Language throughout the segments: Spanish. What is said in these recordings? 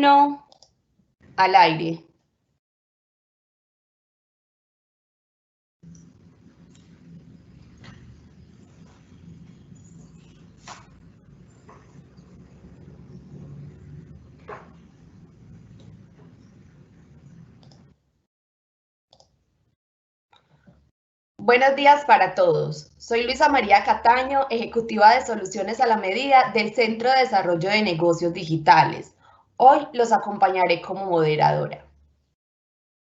1, al aire. Buenos días para todos. Soy Luisa María Cataño, ejecutiva de Soluciones a la Medida del Centro de Desarrollo de Negocios Digitales. Hoy los acompañaré como moderadora.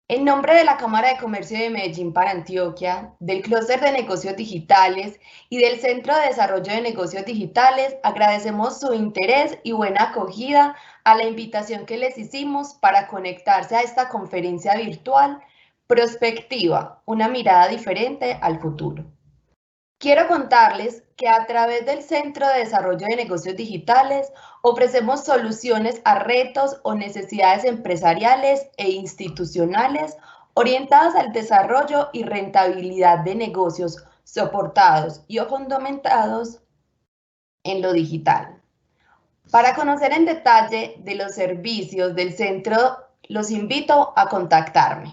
En nombre de la Cámara de Comercio de Medellín para Antioquia, del Clúster de Negocios Digitales y del Centro de Desarrollo de Negocios Digitales, agradecemos su interés y buena acogida a la invitación que les hicimos para conectarse a esta conferencia virtual Prospectiva, una mirada diferente al futuro. Quiero contarles que a través del Centro de Desarrollo de Negocios Digitales ofrecemos soluciones a retos o necesidades empresariales e institucionales orientadas al desarrollo y rentabilidad de negocios soportados y o fundamentados en lo digital. Para conocer en detalle de los servicios del centro, los invito a contactarme.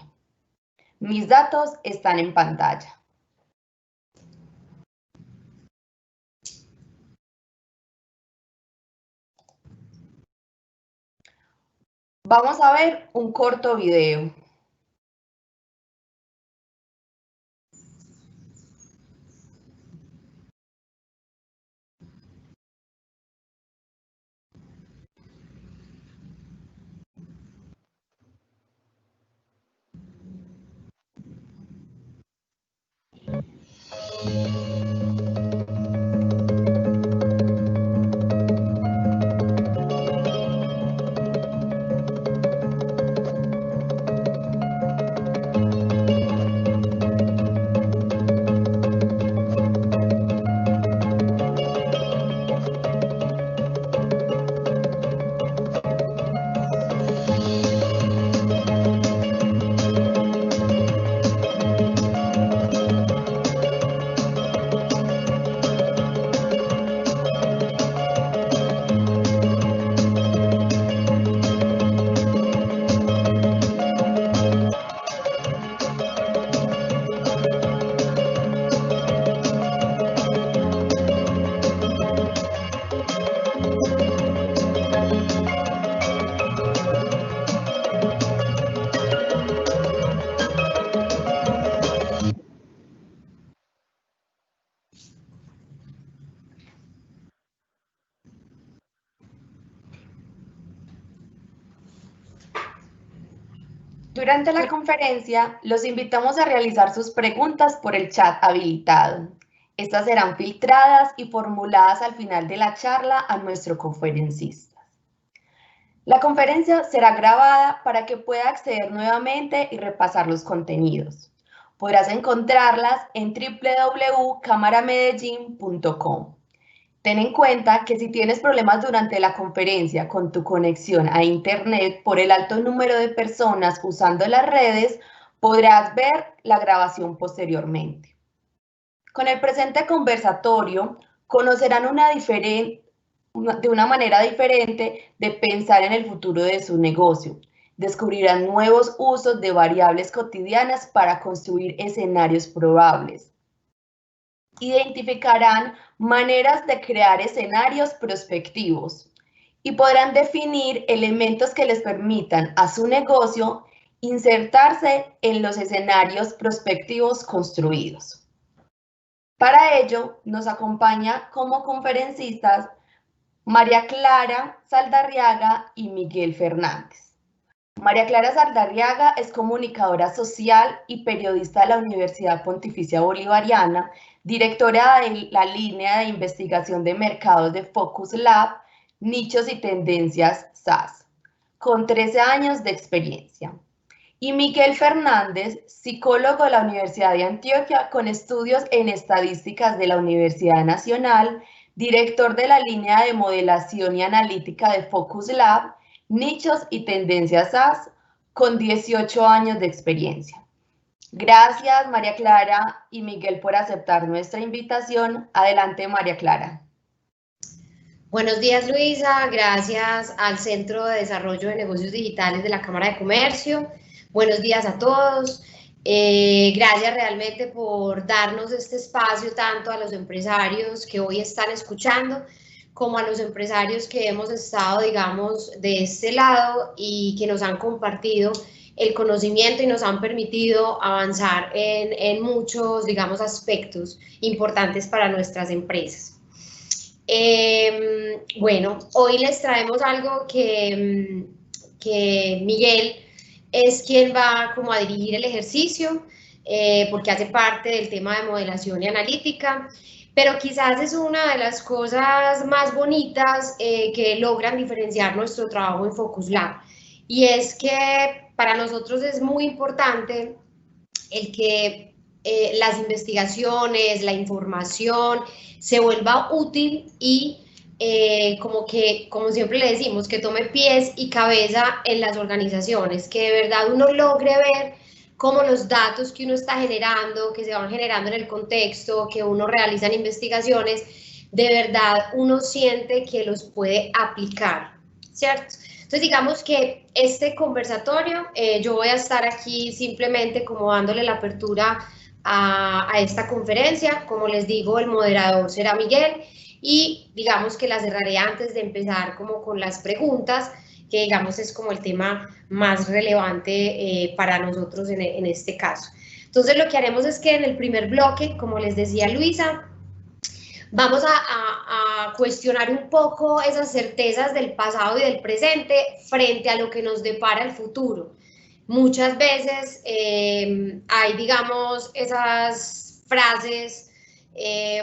Mis datos están en pantalla. Vamos a ver un corto video. Durante la conferencia, los invitamos a realizar sus preguntas por el chat habilitado. Estas serán filtradas y formuladas al final de la charla a nuestro conferencista. La conferencia será grabada para que pueda acceder nuevamente y repasar los contenidos. Podrás encontrarlas en www.cámaramedellin.com. Ten en cuenta que si tienes problemas durante la conferencia con tu conexión a Internet por el alto número de personas usando las redes, podrás ver la grabación posteriormente. Con el presente conversatorio, conocerán de una manera diferente de pensar en el futuro de su negocio. Descubrirán nuevos usos de variables cotidianas para construir escenarios probables. Identificarán maneras de crear escenarios prospectivos y podrán definir elementos que les permitan a su negocio insertarse en los escenarios prospectivos construidos. Para ello, nos acompaña como conferencistas María Clara Saldarriaga y Miguel Fernández. María Clara Saldarriaga es comunicadora social y periodista de la Universidad Pontificia Bolivariana, directora de la línea de investigación de mercados de Focus Lab, Nichos y Tendencias SAS, con 13 años de experiencia. Y Miguel Fernández, psicólogo de la Universidad de Antioquia, con estudios en estadísticas de la Universidad Nacional, director de la línea de modelación y analítica de Focus Lab, Nichos y Tendencias SAS, con 18 años de experiencia. Gracias, María Clara y Miguel, por aceptar nuestra invitación. Adelante, María Clara. Buenos días, Luisa. Gracias al Centro de Desarrollo de Negocios Digitales de la Cámara de Comercio. Buenos días a todos. Gracias realmente por darnos este espacio tanto a los empresarios que hoy están escuchando como a los empresarios que hemos estado, digamos, de este lado y que nos han compartido el conocimiento y nos han permitido avanzar en muchos, digamos, aspectos importantes para nuestras empresas. Bueno, hoy les traemos algo que Miguel es quien va como a dirigir el ejercicio, porque hace parte del tema de modelación y analítica, pero quizás es una de las cosas más bonitas que logran diferenciar nuestro trabajo en Focus Lab, y es que para nosotros es muy importante el que las investigaciones, la información se vuelva útil y como siempre le decimos, que tome pies y cabeza en las organizaciones, que de verdad uno logre ver cómo los datos que uno está generando, que se van generando en el contexto, que uno realiza en investigaciones, de verdad uno siente que los puede aplicar, ¿cierto? Entonces digamos que este conversatorio, yo voy a estar aquí simplemente como dándole la apertura a esta conferencia. Como les digo, el moderador será Miguel y digamos que la cerraré antes de empezar como con las preguntas, que digamos es como el tema más relevante para nosotros en este caso. Entonces lo que haremos es que en el primer bloque, como les decía Luisa, vamos a cuestionar un poco esas certezas del pasado y del presente frente a lo que nos depara el futuro. Muchas veces hay, digamos, esas frases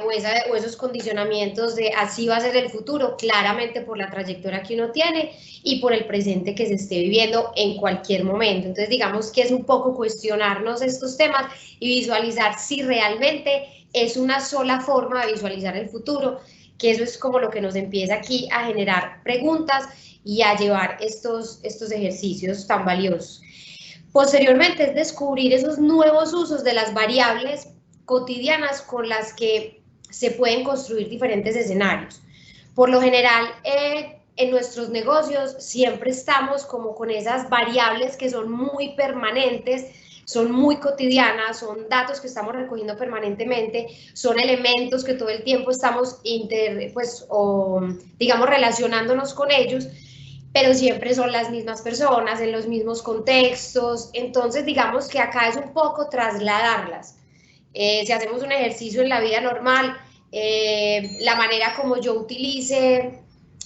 o esos condicionamientos de así va a ser el futuro, claramente por la trayectoria que uno tiene y por el presente que se esté viviendo en cualquier momento. Entonces, digamos que es un poco cuestionarnos estos temas y visualizar si realmente es una sola forma de visualizar el futuro, que eso es como lo que nos empieza aquí a generar preguntas y a llevar estos ejercicios tan valiosos. Posteriormente es descubrir esos nuevos usos de las variables cotidianas con las que se pueden construir diferentes escenarios. Por lo general, en nuestros negocios siempre estamos como con esas variables que son muy permanentes, son muy cotidianas, son datos que estamos recogiendo permanentemente, son elementos que todo el tiempo estamos digamos relacionándonos con ellos, pero siempre son las mismas personas, en los mismos contextos. Entonces digamos que acá es un poco trasladarlas. Si hacemos un ejercicio en la vida normal, la manera como yo utilice,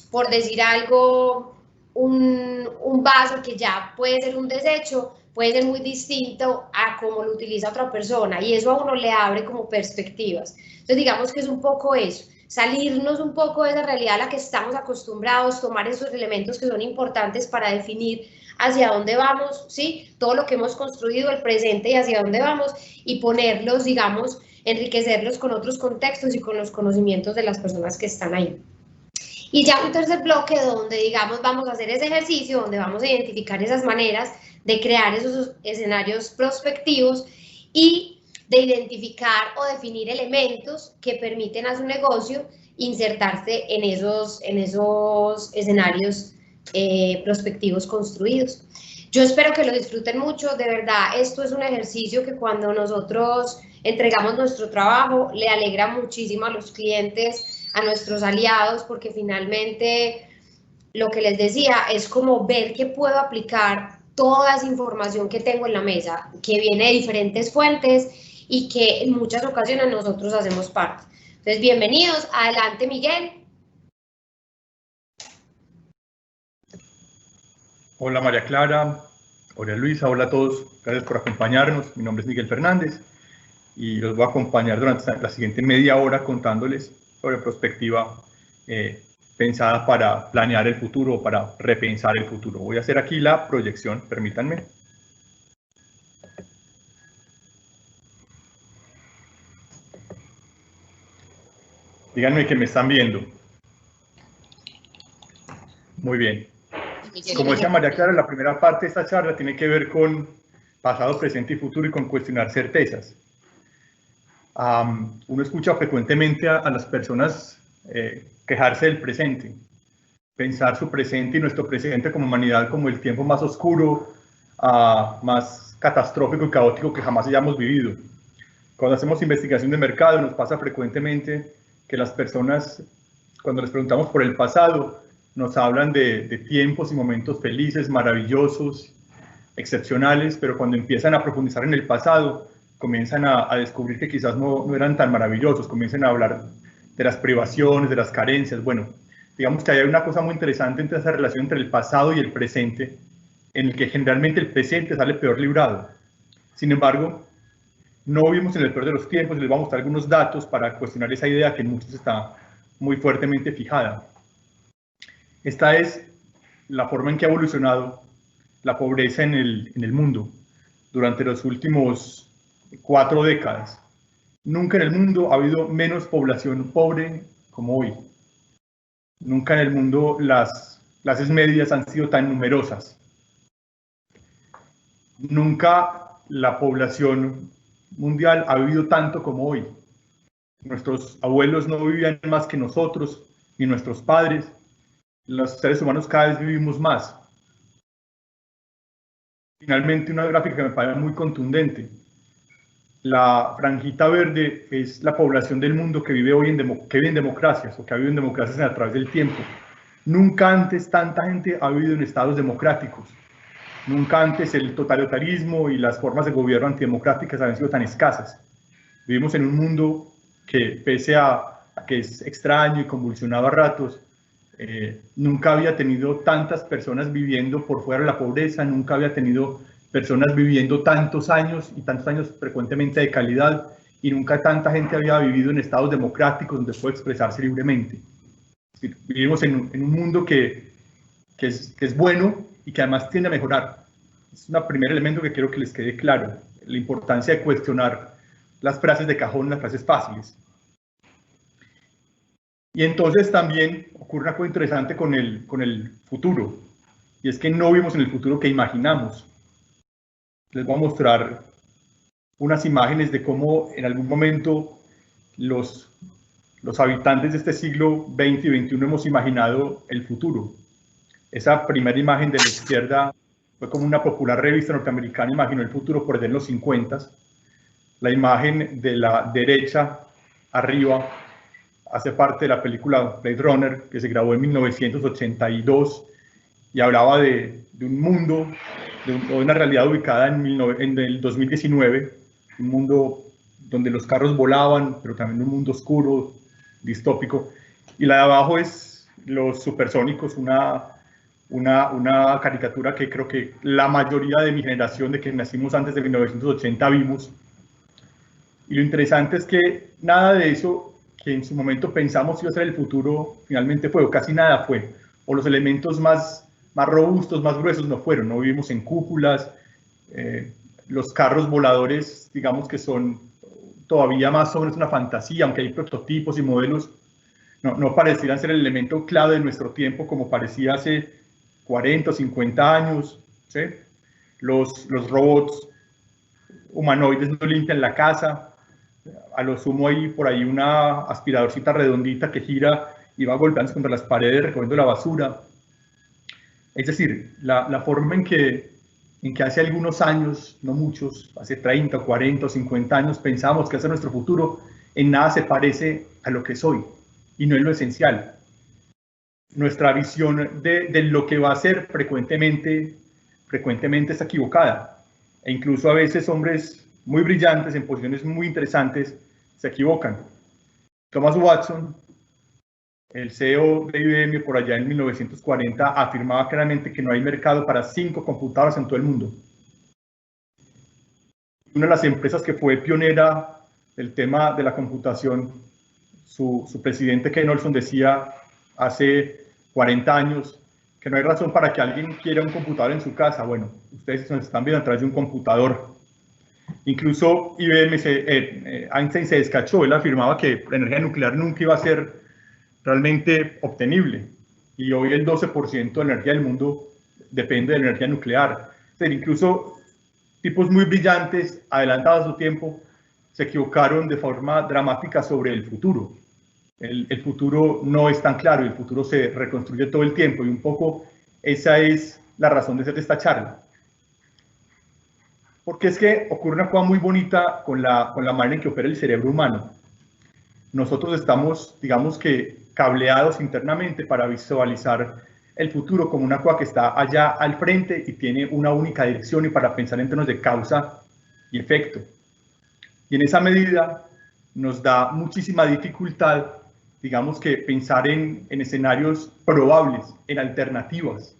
por decir algo, un vaso que ya puede ser un desecho, puede ser muy distinto a cómo lo utiliza otra persona, y eso a uno le abre como perspectivas. Entonces digamos que es un poco eso, salirnos un poco de esa realidad a la que estamos acostumbrados, tomar esos elementos que son importantes para definir hacia dónde vamos, ¿sí? Todo lo que hemos construido, el presente y hacia dónde vamos, y ponerlos, digamos, enriquecerlos con otros contextos y con los conocimientos de las personas que están ahí. Y ya un tercer bloque donde, digamos, vamos a hacer ese ejercicio, donde vamos a identificar esas maneras de crear esos escenarios prospectivos y de identificar o definir elementos que permiten a su negocio insertarse en esos escenarios prospectivos construidos. Yo espero que lo disfruten mucho, de verdad, esto es un ejercicio que cuando nosotros entregamos nuestro trabajo le alegra muchísimo a los clientes, a nuestros aliados, porque finalmente lo que les decía es como ver que puedo aplicar toda esa información que tengo en la mesa, que viene de diferentes fuentes y que en muchas ocasiones nosotros hacemos parte. Entonces, bienvenidos, adelante Miguel. Hola María Clara, hola Luisa, hola a todos, gracias por acompañarnos. Mi nombre es Miguel Fernández y los voy a acompañar durante la siguiente media hora contándoles sobre perspectiva pensada para planear el futuro o para repensar el futuro. Voy a hacer aquí la proyección, permítanme. Díganme que me están viendo. Muy bien. Como decía María Clara, la primera parte de esta charla tiene que ver con pasado, presente y futuro y con cuestionar certezas. Uno escucha frecuentemente a las personas quejarse del presente, pensar su presente y nuestro presente como humanidad como el tiempo más oscuro, más catastrófico y caótico que jamás hayamos vivido. Cuando hacemos investigación de mercado nos pasa frecuentemente que las personas, cuando les preguntamos por el pasado, nos hablan de tiempos y momentos felices, maravillosos, excepcionales, pero cuando empiezan a profundizar en el pasado, comienzan a descubrir que quizás no eran tan maravillosos, comienzan a hablar de las privaciones, de las carencias. Bueno, digamos que hay una cosa muy interesante entre esa relación entre el pasado y el presente, en el que generalmente el presente sale peor librado. Sin embargo, no vivimos en el peor de los tiempos y les voy a mostrar algunos datos para cuestionar esa idea que en muchos está muy fuertemente fijada. Esta es la forma en que ha evolucionado la pobreza en el mundo durante los últimos 4 décadas. Nunca en el mundo ha habido menos población pobre como hoy. Nunca en el mundo las clases medias han sido tan numerosas. Nunca la población mundial ha vivido tanto como hoy. Nuestros abuelos no vivían más que nosotros, ni nuestros padres. Los seres humanos cada vez vivimos más. Finalmente, una gráfica que me parece muy contundente. La franjita verde es la población del mundo que vive hoy que vive en democracias o que ha vivido en democracias a través del tiempo. Nunca antes tanta gente ha vivido en estados democráticos. Nunca antes el totalitarismo y las formas de gobierno antidemocráticas habían sido tan escasas. Vivimos en un mundo que, pese a que es extraño y convulsionado a ratos, nunca había tenido tantas personas viviendo por fuera de la pobreza, nunca había tenido personas viviendo tantos años y tantos años frecuentemente de calidad, y nunca tanta gente había vivido en estados democráticos donde puede expresarse libremente. Vivimos en un mundo que es bueno y que además tiende a mejorar. Es un primer elemento que quiero que les quede claro, la importancia de cuestionar las frases de cajón, las frases fáciles. Y entonces también ocurre una cosa interesante con el futuro, y es que no vivimos en el futuro que imaginamos. Les voy a mostrar unas imágenes de cómo en algún momento los habitantes de este siglo XX y XXI hemos imaginado el futuro. Esa primera imagen de la izquierda fue como una popular revista norteamericana imaginó el futuro por allá en los 50. La imagen de la derecha arriba hace parte de la película Blade Runner, que se grabó en 1982 y hablaba de un mundo, de una realidad ubicada en el 2019, un mundo donde los carros volaban, pero también un mundo oscuro, distópico. Y la de abajo es Los Supersónicos, una caricatura que creo que la mayoría de mi generación, de que nacimos antes de 1980, vimos. Y lo interesante es que nada de eso que en su momento pensamos iba a ser el futuro, finalmente fue, o casi nada fue. O los elementos más robustos, más gruesos no fueron. No vivimos en cúpulas. Los carros voladores, digamos que son todavía más o menos una fantasía, aunque hay prototipos y modelos, no parecieran ser el elemento clave de nuestro tiempo como parecía hace 40 o 50 años. ¿Sí? Los robots humanoides no limpian la casa. A lo sumo hay por ahí una aspiradorcita redondita que gira y va golpeándose contra las paredes recogiendo la basura. Es decir, la forma en que hace algunos años, no muchos, hace 30, 40 o 50 años pensábamos que ese es nuestro futuro, en nada se parece a lo que es hoy y no es lo esencial. Nuestra visión de lo que va a ser frecuentemente está equivocada, e incluso a veces hombres muy brillantes en posiciones muy interesantes se equivocan. Thomas Watson, el CEO de IBM por allá en 1940, afirmaba claramente que no hay mercado para 5 computadoras en todo el mundo. Una de las empresas que fue pionera del tema de la computación, su presidente Ken Olson decía hace 40 años que no hay razón para que alguien quiera un computador en su casa. Bueno, ustedes nos están viendo a través de un computador. Incluso Einstein se descachó, él afirmaba que la energía nuclear nunca iba a ser realmente obtenible, y hoy el 12% de la energía del mundo depende de la energía nuclear. Es decir, incluso tipos muy brillantes, adelantados a su tiempo, se equivocaron de forma dramática sobre el futuro. el futuro no es tan claro y el futuro se reconstruye todo el tiempo, y un poco esa es la razón de ser de esta charla. Porque es que ocurre una cosa muy bonita con la manera en que opera el cerebro humano. Nosotros estamos, digamos que, cableados internamente para visualizar el futuro como una cosa que está allá al frente y tiene una única dirección, y para pensar en términos de causa y efecto. Y en esa medida nos da muchísima dificultad, digamos que, pensar en escenarios probables, en alternativas.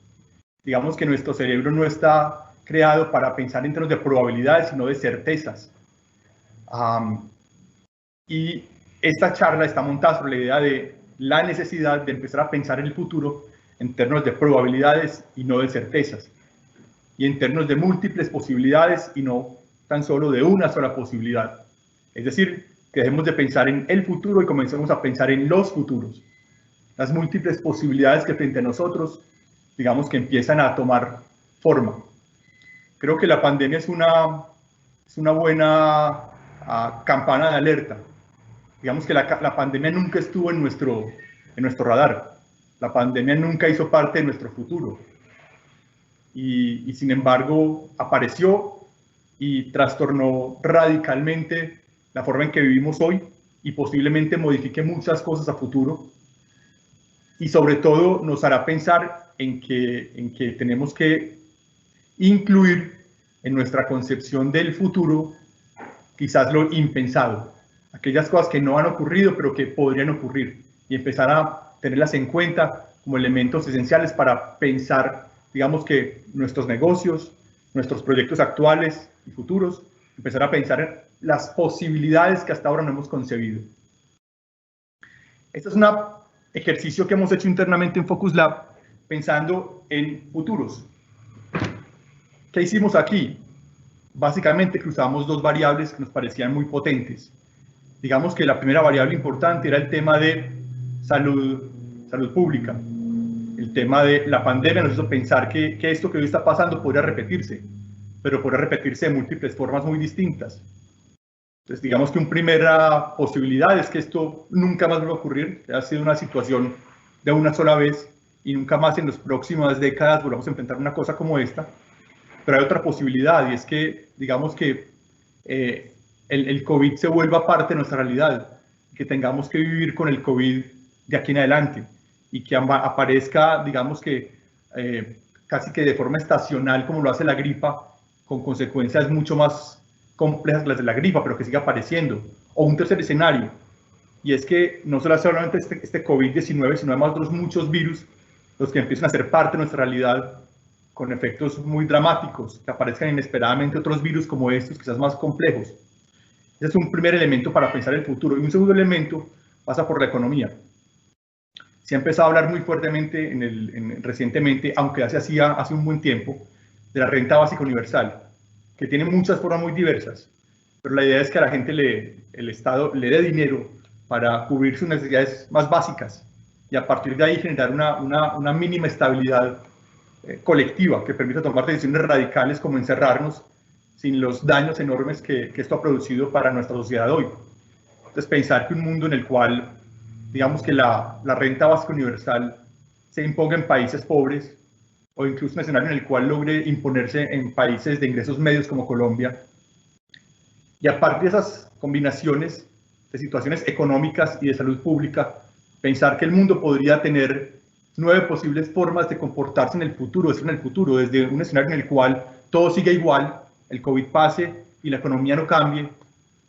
Digamos que nuestro cerebro no está creado para pensar en términos de probabilidades, sino de certezas. Y esta charla está montada sobre la idea de la necesidad de empezar a pensar en el futuro en términos de probabilidades y no de certezas, y en términos de múltiples posibilidades y no tan solo de una sola posibilidad. Es decir, que dejemos de pensar en el futuro y comencemos a pensar en los futuros, las múltiples posibilidades que frente a nosotros, digamos que empiezan a tomar forma. Creo que la pandemia es una buena campana de alerta. Digamos que la pandemia nunca estuvo en nuestro radar. La pandemia nunca hizo parte de nuestro futuro. Y sin embargo apareció y trastornó radicalmente la forma en que vivimos hoy, y posiblemente modifique muchas cosas a futuro. Y sobre todo nos hará pensar en que tenemos que incluir en nuestra concepción del futuro quizás lo impensado, aquellas cosas que no han ocurrido pero que podrían ocurrir, y empezar a tenerlas en cuenta como elementos esenciales para pensar, digamos que, nuestros negocios, nuestros proyectos actuales y futuros, empezar a pensar en las posibilidades que hasta ahora no hemos concebido. Este es un ejercicio que hemos hecho internamente en Focus Lab, pensando en futuros. ¿Qué hicimos aquí? Básicamente cruzamos dos variables que nos parecían muy potentes. Digamos que la primera variable importante era el tema de salud pública. El tema de la pandemia nos hizo pensar que esto que hoy está pasando podría repetirse, pero podría repetirse de múltiples formas muy distintas. Entonces, digamos que una primera posibilidad es que esto nunca más vuelva a ocurrir, que ha sido una situación de una sola vez y nunca más en las próximas décadas volvamos a enfrentar una cosa como esta. Pero hay otra posibilidad, y es que, digamos que el COVID se vuelva parte de nuestra realidad, que tengamos que vivir con el COVID de aquí en adelante, y que aparezca, digamos que, casi que de forma estacional, como lo hace la gripa, con consecuencias mucho más complejas que las de la gripa, pero que siga apareciendo. O un tercer escenario, y es que no solo solamente este COVID-19, sino además otros muchos virus, los que empiezan a ser parte de nuestra realidad, con efectos muy dramáticos, que aparezcan inesperadamente otros virus como estos, quizás más complejos. Ese es un primer elemento para pensar el futuro. Y un segundo elemento pasa por la economía. Se ha empezado a hablar muy fuertemente recientemente, aunque hacía hace un buen tiempo, de la renta básica universal, que tiene muchas formas muy diversas, pero la idea es que a la gente el Estado le dé dinero para cubrir sus necesidades más básicas, y a partir de ahí generar una mínima estabilidad colectiva que permita tomar decisiones radicales como encerrarnos, sin los daños enormes que esto ha producido para nuestra sociedad hoy. Entonces, pensar que un mundo en el cual, digamos que la renta básica universal se imponga en países pobres, o incluso un escenario en el cual logre imponerse en países de ingresos medios como Colombia, y a partir de esas combinaciones de situaciones económicas y de salud pública, pensar que el mundo podría tener 9 posibles formas de comportarse en el futuro, desde un escenario en el cual todo sigue igual, el COVID pase y la economía no cambie,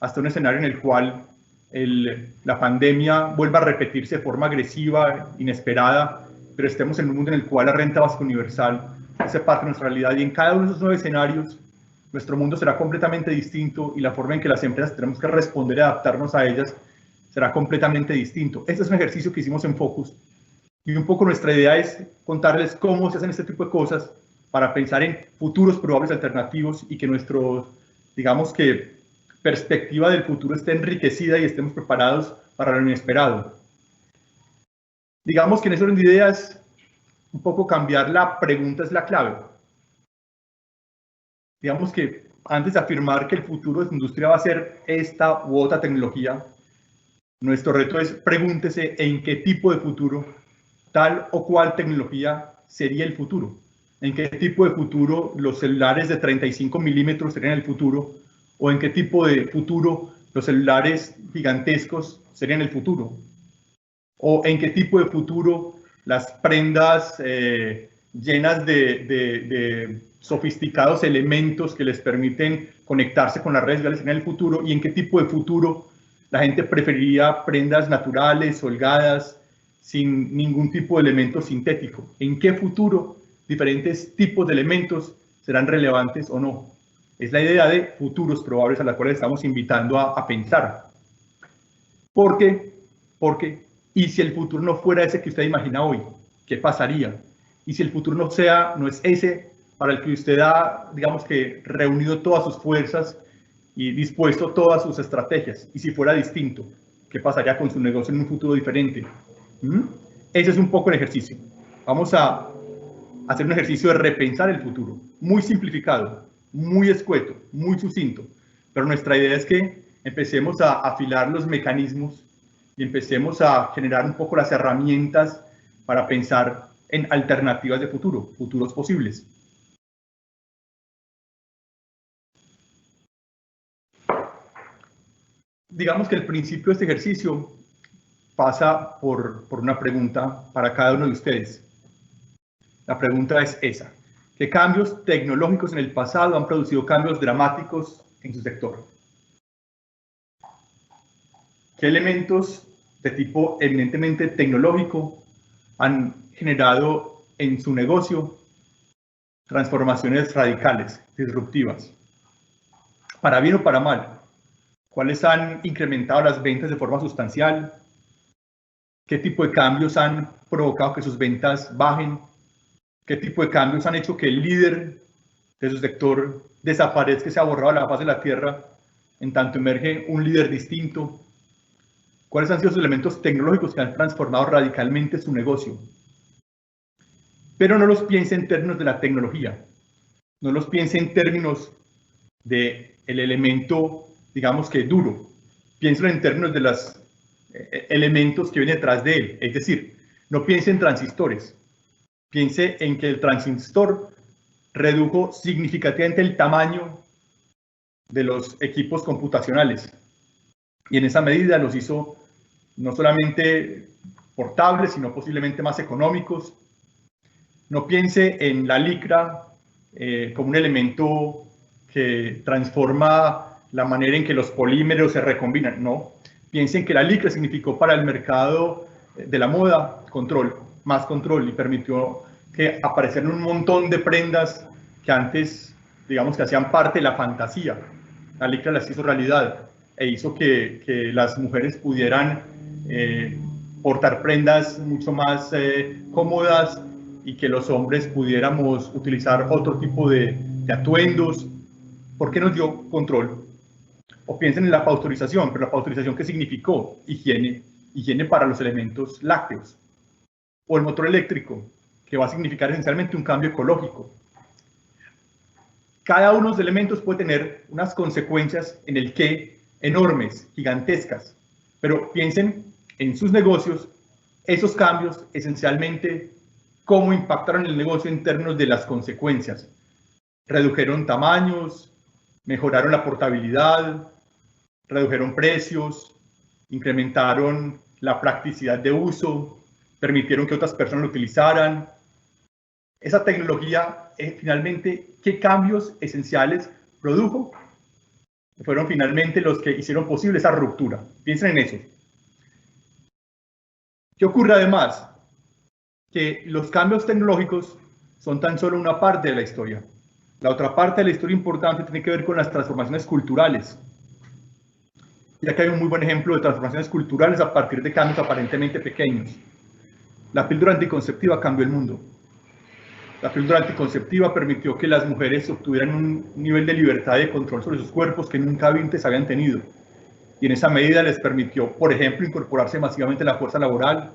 hasta un escenario en el cual la pandemia vuelva a repetirse de forma agresiva, inesperada, pero estemos en un mundo en el cual la renta básica universal hace parte de nuestra realidad. Y en cada uno de esos 9 escenarios, nuestro mundo será completamente distinto, y la forma en que las empresas tenemos que responder y adaptarnos a ellas será completamente distinto. Este es un ejercicio que hicimos en Focus, y un poco nuestra idea es contarles cómo se hacen este tipo de cosas para pensar en futuros probables alternativos, y que digamos que, perspectiva del futuro esté enriquecida y estemos preparados para lo inesperado. Digamos que en ese orden de ideas, un poco cambiar la pregunta es la clave. Digamos que antes de afirmar que el futuro de la industria va a ser esta u otra tecnología, Nuestro reto es pregúntese en qué tipo de futuro tal o cual tecnología sería el futuro. En qué tipo de futuro los celulares de 35 milímetros serían el futuro, o en qué tipo de futuro los celulares gigantescos serían el futuro, o en qué tipo de futuro las prendas llenas de sofisticados elementos que les permiten conectarse con las redes sociales serían el futuro, y en qué tipo de futuro la gente preferiría prendas naturales, holgadas, sin ningún tipo de elemento sintético. ¿En qué futuro diferentes tipos de elementos serán relevantes o no? Es la idea de futuros probables a la cual estamos invitando a pensar. ¿Por qué? Porque, ¿y si el futuro no fuera ese que usted imagina hoy? ¿Qué pasaría? Y si el futuro no es ese para el que usted ha, digamos que, reunido todas sus fuerzas y dispuesto todas sus estrategias, y si fuera distinto, ¿qué pasaría con su negocio en un futuro diferente? Ese es un poco el ejercicio. Vamos a hacer un ejercicio de repensar el futuro, muy simplificado, muy escueto, muy sucinto, pero nuestra idea es que empecemos a afilar los mecanismos y empecemos a generar un poco las herramientas para pensar en alternativas de futuro, futuros posibles. Digamos que el principio de este ejercicio pasa por una pregunta para cada uno de ustedes. La pregunta es esa: ¿qué cambios tecnológicos en el pasado han producido cambios dramáticos en su sector? ¿Qué elementos de tipo eminentemente tecnológico han generado en su negocio transformaciones radicales, disruptivas? Para bien o para mal. ¿Cuáles han incrementado las ventas de forma sustancial? ¿Qué tipo de cambios han provocado que sus ventas bajen? ¿Qué tipo de cambios han hecho que el líder de su sector desaparezca, se ha borrado de la faz de la tierra, en tanto emerge un líder distinto? ¿Cuáles han sido los elementos tecnológicos que han transformado radicalmente su negocio? Pero no los piense en términos de la tecnología, no los piense en términos del elemento, digamos que duro, piénselo en términos de los elementos que vienen detrás de él. Es decir, no piense en transistores, piense en que el transistor redujo significativamente el tamaño de los equipos computacionales, y en esa medida los hizo no solamente portables, sino posiblemente más económicos. No piense en la licra como un elemento que transforma la manera en que los polímeros se recombinan. No, piensen que la licra significó para el mercado de la moda control, más control, y permitió que aparecieran un montón de prendas que antes, digamos, que hacían parte de la fantasía. La licra las hizo realidad e hizo que las mujeres pudieran portar prendas mucho más cómodas, y que los hombres pudiéramos utilizar otro tipo de atuendos. ¿Por qué nos dio control? O piensen en la pasteurización, pero la pasteurización, ¿qué significó? Higiene, higiene para los elementos lácteos. O el motor eléctrico, que va a significar esencialmente un cambio ecológico. Cada uno de los elementos puede tener unas consecuencias en el qué enormes, gigantescas, pero piensen en sus negocios, esos cambios esencialmente, cómo impactaron el negocio en términos de las consecuencias. Redujeron tamaños, mejoraron la portabilidad, redujeron precios, incrementaron la practicidad de uso, permitieron que otras personas lo utilizaran. Esa tecnología, finalmente, ¿qué cambios esenciales produjo? Fueron finalmente los que hicieron posible esa ruptura. Piensen en eso. ¿Qué ocurre además? Que los cambios tecnológicos son tan solo una parte de la historia. La otra parte de la historia importante tiene que ver con las transformaciones culturales. Y acá hay un muy buen ejemplo de transformaciones culturales a partir de cambios aparentemente pequeños. La píldora anticonceptiva cambió el mundo. La píldora anticonceptiva permitió que las mujeres obtuvieran un nivel de libertad y de control sobre sus cuerpos que nunca antes habían tenido. Y en esa medida les permitió, por ejemplo, incorporarse masivamente a la fuerza laboral.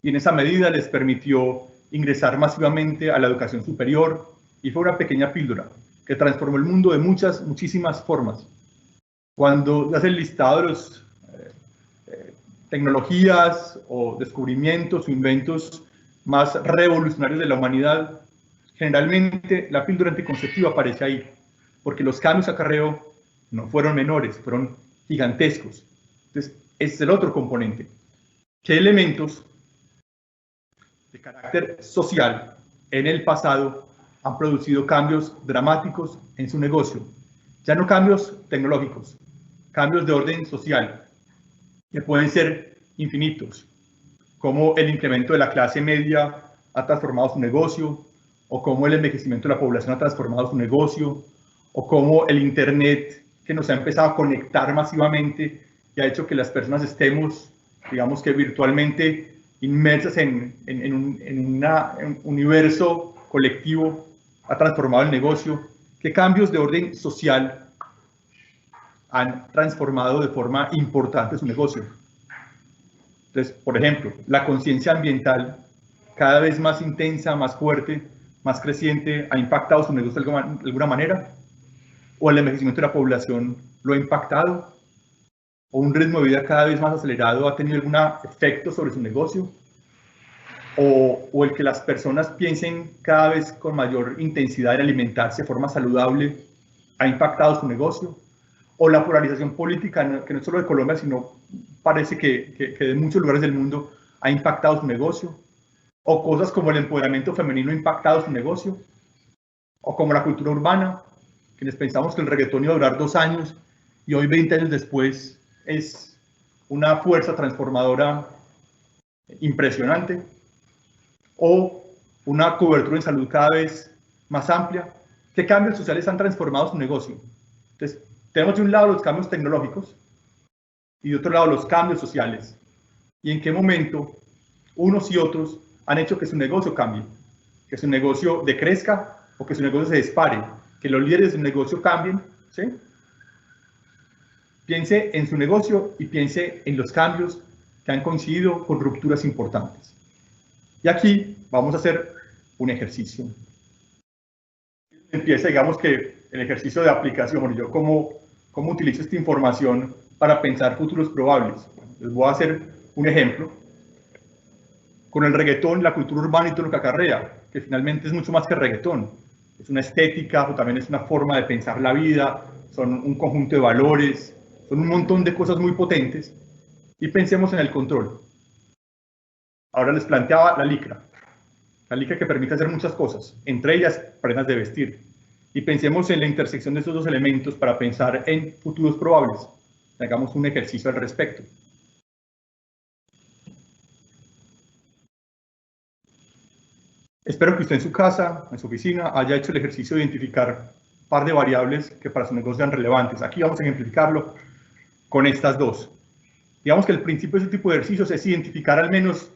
Y en esa medida les permitió ingresar masivamente a la educación superior. Y fue una pequeña píldora que transformó el mundo de muchísimas formas. Cuando hace el listado de los tecnologías o descubrimientos o inventos más revolucionarios de la humanidad, generalmente la píldora anticonceptiva aparece ahí, porque los cambios que acarreó no fueron menores, fueron gigantescos. Entonces, ese es el otro componente. ¿Qué elementos de carácter social en el pasado han producido cambios dramáticos en su negocio? Ya no cambios tecnológicos, cambios de orden social, que pueden ser infinitos, como el incremento de la clase media ha transformado su negocio, o cómo el envejecimiento de la población ha transformado su negocio, o cómo el Internet, que nos ha empezado a conectar masivamente y ha hecho que las personas estemos, digamos que virtualmente inmersas en un universo colectivo, ha transformado el negocio. ¿Qué cambios de orden social han transformado de forma importante su negocio? Entonces, por ejemplo, la conciencia ambiental, cada vez más intensa, más fuerte, más creciente, ¿ha impactado su negocio de alguna manera? ¿O el envejecimiento de la población lo ha impactado? ¿O un ritmo de vida cada vez más acelerado ha tenido algún efecto sobre su negocio? ¿O el que las personas piensen cada vez con mayor intensidad en alimentarse de forma saludable ha impactado su negocio? ¿O la polarización política, que no es solo de Colombia, sino parece que de muchos lugares del mundo, ha impactado su negocio? ¿O cosas como el empoderamiento femenino ha impactado su negocio? ¿O como la cultura urbana, quienes pensamos que el reggaetón iba a durar 2 años y hoy 20 años después es una fuerza transformadora impresionante? ¿O una cobertura en salud cada vez más amplia? ¿Qué cambios sociales han transformado su negocio? Entonces, tenemos de un lado los cambios tecnológicos y de otro lado los cambios sociales. ¿Y en qué momento unos y otros han hecho que su negocio cambie? Que su negocio decrezca o que su negocio se dispare, que los líderes de su negocio cambien, ¿sí? Piense en su negocio y piense en los cambios que han coincidido con rupturas importantes. Y aquí vamos a hacer un ejercicio. Empieza, digamos que el ejercicio de aplicación. Bueno, yo cómo utilizo esta información para pensar futuros probables. Bueno, les voy a hacer un ejemplo. Con el reggaetón, la cultura urbana y todo lo que acarrea, que finalmente es mucho más que reggaetón. Es una estética, o también es una forma de pensar la vida, son un conjunto de valores, son un montón de cosas muy potentes. Y pensemos en el control. Ahora les planteaba la licra que permite hacer muchas cosas, entre ellas prendas de vestir. Y pensemos en la intersección de estos dos elementos para pensar en futuros probables. Hagamos un ejercicio al respecto. Espero que usted en su casa, en su oficina, haya hecho el ejercicio de identificar un par de variables que para su negocio sean relevantes. Aquí vamos a ejemplificarlo con estas dos. Digamos que el principio de este tipo de ejercicios es identificar al menos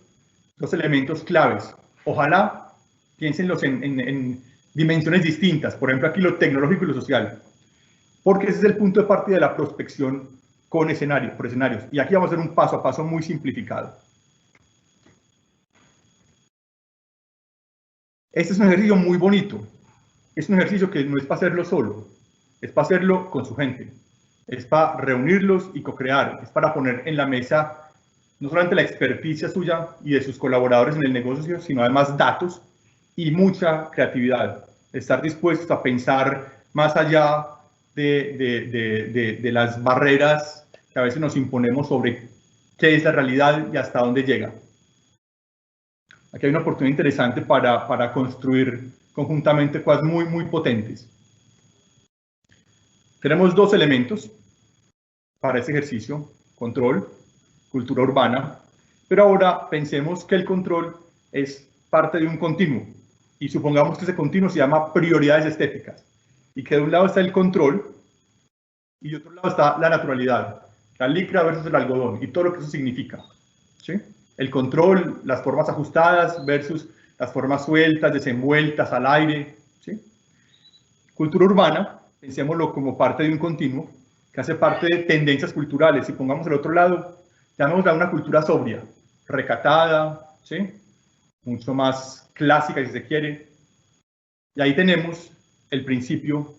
2 elementos claves. Ojalá piénsenlos en dimensiones distintas, por ejemplo aquí lo tecnológico y lo social, porque ese es el punto de partida de la prospección por escenarios. Y aquí vamos a hacer un paso a paso muy simplificado. Este es un ejercicio muy bonito. Es un ejercicio que no es para hacerlo solo, es para hacerlo con su gente. Es para reunirlos y co-crear, es para poner en la mesa no solamente la experticia suya y de sus colaboradores en el negocio, sino además datos y mucha creatividad. Estar dispuestos a pensar más allá de las barreras que a veces nos imponemos sobre qué es la realidad y hasta dónde llega. Aquí hay una oportunidad interesante para construir conjuntamente cosas muy, muy potentes. Tenemos 2 elementos para este ejercicio: control, cultura urbana, pero ahora pensemos que el control es parte de un continuo y supongamos que ese continuo se llama prioridades estéticas y que de un lado está el control y de otro lado está la naturalidad, la licra versus el algodón y todo lo que eso significa, ¿sí? El control, las formas ajustadas versus las formas sueltas, desenvueltas, al aire, ¿sí? Cultura urbana, pensémoslo como parte de un continuo que hace parte de tendencias culturales y pongamos el otro lado, llamémosla una cultura sobria, recatada, ¿sí? Mucho más clásica si se quiere. Y ahí tenemos el principio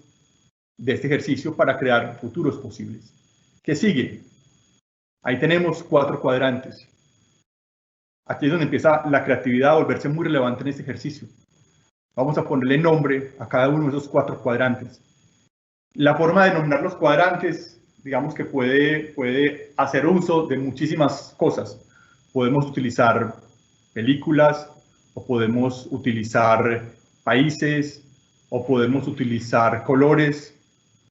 de este ejercicio para crear futuros posibles. ¿Qué sigue? Ahí tenemos 4 cuadrantes. Aquí es donde empieza la creatividad a volverse muy relevante en este ejercicio. Vamos a ponerle nombre a cada uno de esos 4 cuadrantes. La forma de denominar los cuadrantes, digamos que puede hacer uso de muchísimas cosas. Podemos utilizar películas, o podemos utilizar países, o podemos utilizar colores.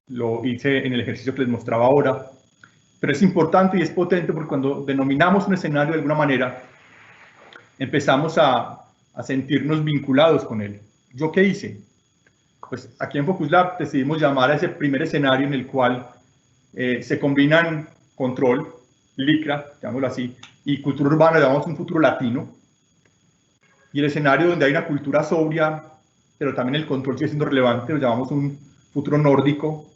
Lo hice en el ejercicio que les mostraba ahora. Pero es importante y es potente porque cuando denominamos un escenario de alguna manera, empezamos a sentirnos vinculados con él. ¿Yo qué hice? Pues aquí en Focus Lab decidimos llamar a ese primer escenario en el cual se combinan control, LICRA, llamémoslo así, y cultura urbana, le llamamos un futuro latino, y el escenario donde hay una cultura sobria, pero también el control sigue siendo relevante, lo llamamos un futuro nórdico,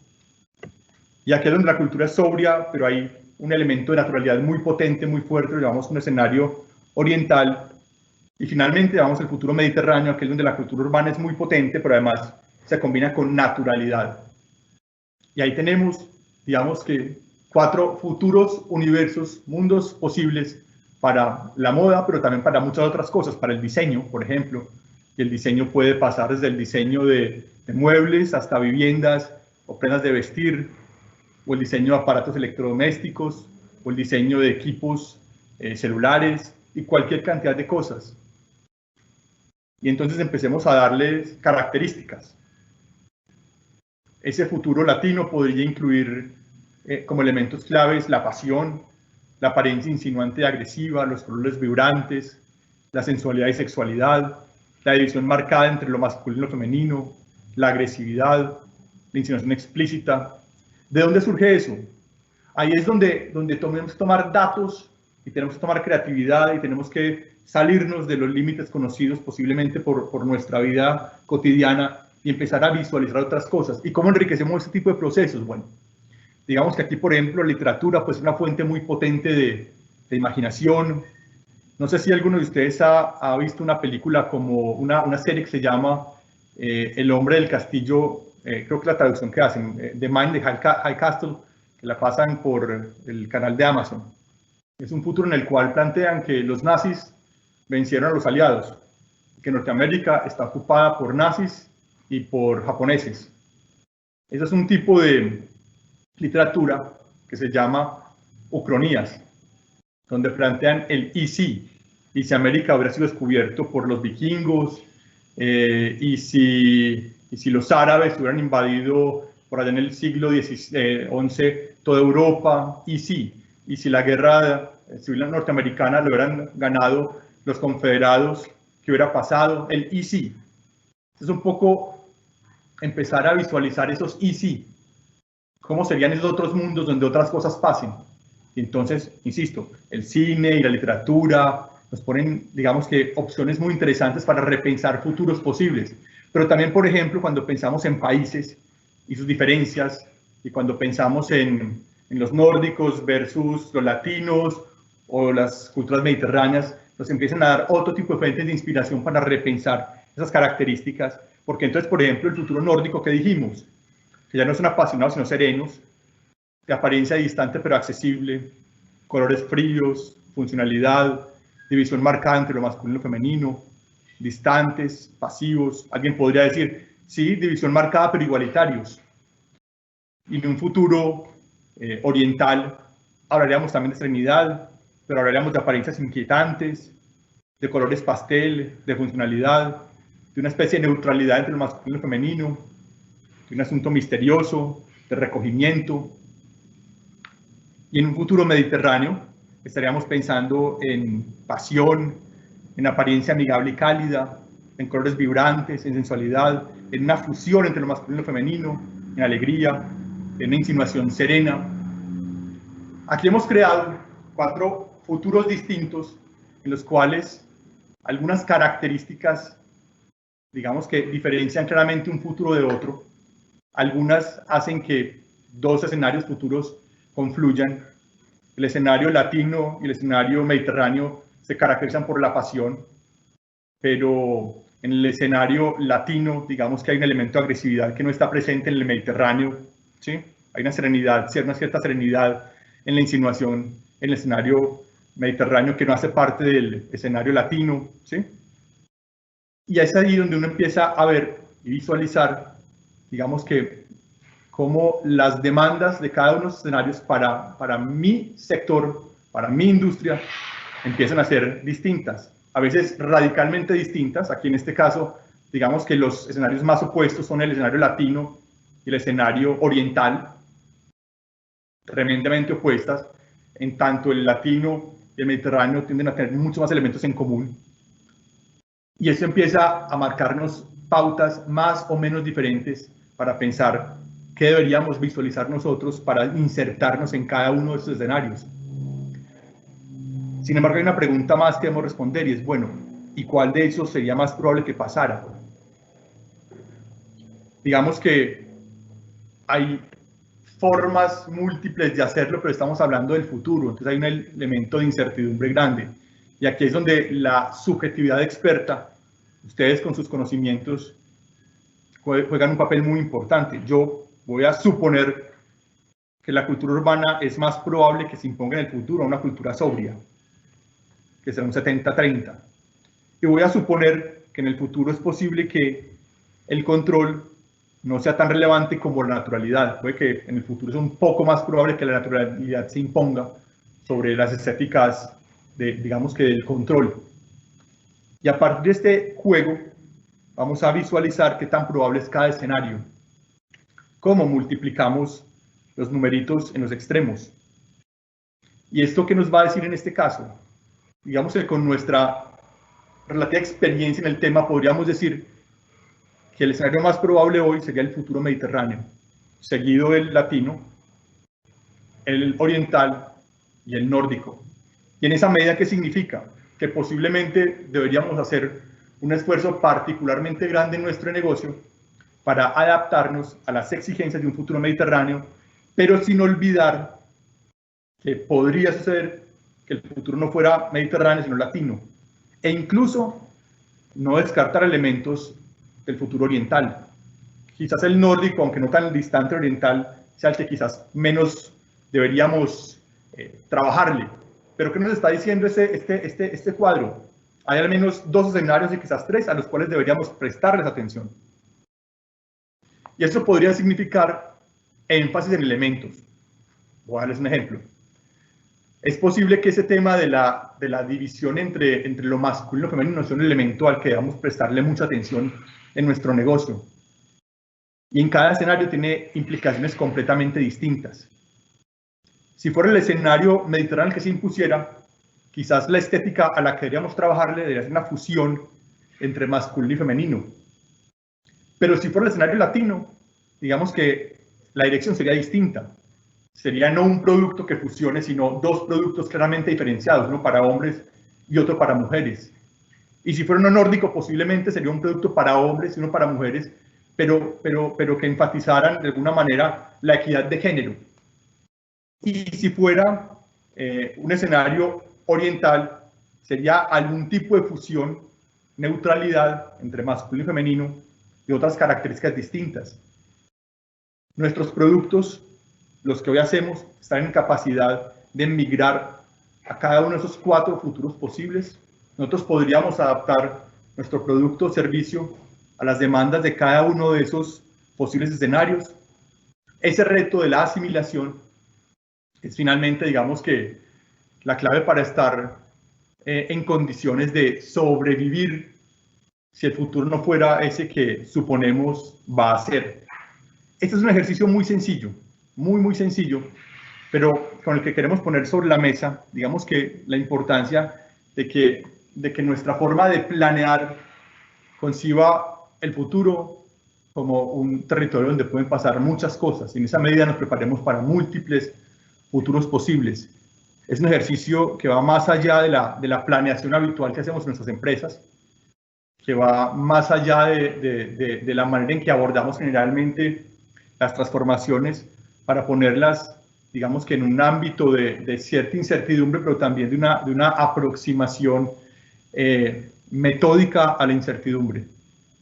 y aquel donde la cultura es sobria, pero hay un elemento de naturalidad muy potente, muy fuerte, lo llamamos un escenario oriental, y finalmente llamamos el futuro mediterráneo, aquel donde la cultura urbana es muy potente, pero además se combina con naturalidad. Y ahí tenemos, digamos que, 4 futuros universos, mundos posibles para la moda, pero también para muchas otras cosas, para el diseño, por ejemplo. Y el diseño puede pasar desde el diseño de muebles hasta viviendas o prendas de vestir, o el diseño de aparatos electrodomésticos, o el diseño de equipos celulares y cualquier cantidad de cosas. Y entonces empecemos a darles características. Ese futuro latino podría incluir como elementos claves la pasión, la apariencia insinuante y agresiva, los colores vibrantes, la sensualidad y sexualidad, la división marcada entre lo masculino y lo femenino, la agresividad, la insinuación explícita. ¿De dónde surge eso? Ahí es donde tenemos que tomar datos y tenemos que tomar creatividad y tenemos que salirnos de los límites conocidos posiblemente por nuestra vida cotidiana y empezar a visualizar otras cosas. ¿Y cómo enriquecemos este tipo de procesos? Bueno, digamos que aquí, por ejemplo, la literatura pues, es una fuente muy potente de imaginación. No sé si alguno de ustedes ha visto una película como una serie que se llama El hombre del castillo, creo que la traducción que hacen, The Man de High Castle, que la pasan por el canal de Amazon. Es un futuro en el cual plantean que los nazis vencieron a los aliados, que Norteamérica está ocupada por nazis y por japoneses. Ese es un tipo de literatura que se llama ucronías, donde plantean el y si América hubiera sido descubierto por los vikingos, y si los árabes hubieran invadido por allá en el siglo XI toda Europa, y si la guerra civil norteamericana lo hubieran ganado los confederados, ¿qué hubiera pasado? El y si. Es un poco empezar a visualizar esos y si. ¿Cómo serían esos otros mundos donde otras cosas pasen? Y entonces, insisto, el cine y la literatura nos ponen, digamos que, opciones muy interesantes para repensar futuros posibles. Pero también, por ejemplo, cuando pensamos en países y sus diferencias, y cuando pensamos en los nórdicos versus los latinos o las culturas mediterráneas, nos empiezan a dar otro tipo de fuentes de inspiración para repensar esas características. Porque entonces, por ejemplo, el futuro nórdico que dijimos, que ya no son apasionados sino serenos, de apariencia distante pero accesible, colores fríos, funcionalidad, división marcada entre lo masculino y lo femenino, distantes, pasivos. Alguien podría decir, sí, división marcada pero igualitarios. Y en un futuro oriental hablaríamos también de serenidad, pero hablaríamos de apariencias inquietantes, de colores pastel, de funcionalidad, de una especie de neutralidad entre lo masculino y lo femenino, de un asunto misterioso, de recogimiento. Y en un futuro mediterráneo estaríamos pensando en pasión, en apariencia amigable y cálida, en colores vibrantes, en sensualidad, en una fusión entre lo masculino y lo femenino, en alegría, en una insinuación serena. Aquí hemos creado 4 futuros distintos en los cuales algunas características, digamos que diferencian claramente un futuro de otro. Algunas hacen que 2 escenarios futuros confluyan. El escenario latino y el escenario mediterráneo se caracterizan por la pasión, pero en el escenario latino, digamos que hay un elemento de agresividad que no está presente en el Mediterráneo, ¿sí? Hay una serenidad, una cierta serenidad en la insinuación en el escenario mediterráneo que no hace parte del escenario latino, ¿sí? Y es ahí donde uno empieza a ver y visualizar, digamos que, cómo las demandas de cada uno de los escenarios para mi sector, para mi industria, empiezan a ser distintas, a veces radicalmente distintas. Aquí en este caso, digamos que los escenarios más opuestos son el escenario latino y el escenario oriental, tremendamente opuestas, en tanto el latino y el mediterráneo tienden a tener muchos más elementos en común. Y eso empieza a marcarnos pautas más o menos diferentes para pensar qué deberíamos visualizar nosotros para insertarnos en cada uno de estos escenarios. Sin embargo, hay una pregunta más que debemos responder y es, bueno, ¿y cuál de esos sería más probable que pasara? Digamos que hay formas múltiples de hacerlo, pero estamos hablando del futuro, entonces hay un elemento de incertidumbre grande. Y aquí es donde la subjetividad experta, ustedes con sus conocimientos, juegan un papel muy importante. Yo voy a suponer que la cultura urbana es más probable que se imponga en el futuro a una cultura sobria, que será un 70-30. Y voy a suponer que en el futuro es posible que el control no sea tan relevante como la naturalidad. Puede que en el futuro es un poco más probable que la naturalidad se imponga sobre las estéticas digamos que del control. Y a partir de este juego vamos a visualizar qué tan probable es cada escenario, cómo multiplicamos los numeritos en los extremos. ¿Y esto qué nos va a decir en este caso? Digamos que con nuestra relativa experiencia en el tema podríamos decir que el escenario más probable hoy sería el futuro mediterráneo, seguido del latino, el oriental y el nórdico. Y en esa medida, ¿qué significa? Que posiblemente deberíamos hacer un esfuerzo particularmente grande en nuestro negocio para adaptarnos a las exigencias de un futuro mediterráneo, pero sin olvidar que podría suceder que el futuro no fuera mediterráneo, sino latino. E incluso no descartar elementos del futuro oriental. Quizás el nórdico, aunque no tan distante oriental, sea el que quizás menos deberíamos trabajarle. Pero ¿qué nos está diciendo este cuadro? Hay al menos 2 escenarios y quizás 3 a los cuales deberíamos prestarles atención. Y esto podría significar énfasis en elementos. Voy a darles un ejemplo. Es posible que ese tema de la división entre lo masculino y lo femenino sea un elemento al que debamos prestarle mucha atención en nuestro negocio. Y en cada escenario tiene implicaciones completamente distintas. Si fuera el escenario mediterráneo que se impusiera, quizás la estética a la que deberíamos trabajarle debería ser una fusión entre masculino y femenino. Pero si fuera el escenario latino, digamos que la dirección sería distinta. Sería no un producto que fusione, sino 2 productos claramente diferenciados, uno para hombres y otro para mujeres. Y si fuera uno nórdico, posiblemente sería un producto para hombres y uno para mujeres, pero que enfatizaran de alguna manera la equidad de género. Y si fuera un escenario oriental, sería algún tipo de fusión, neutralidad entre masculino y femenino y otras características distintas. Nuestros productos, los que hoy hacemos, están en capacidad de migrar a cada uno de esos 4 futuros posibles. Nosotros podríamos adaptar nuestro producto o servicio a las demandas de cada uno de esos posibles escenarios. Ese reto de la asimilación es finalmente, digamos que, la clave para estar en condiciones de sobrevivir si el futuro no fuera ese que suponemos va a ser. Este es un ejercicio muy sencillo, muy sencillo, pero con el que queremos poner sobre la mesa, digamos que la importancia de que nuestra forma de planear conciba el futuro como un territorio donde pueden pasar muchas cosas y en esa medida nos preparemos para múltiples futuros posibles. Es un ejercicio que va más allá de la planeación habitual que hacemos en nuestras empresas, que va más allá de la manera en que abordamos generalmente las transformaciones para ponerlas, digamos que en un ámbito de cierta incertidumbre, pero también de una aproximación metódica a la incertidumbre.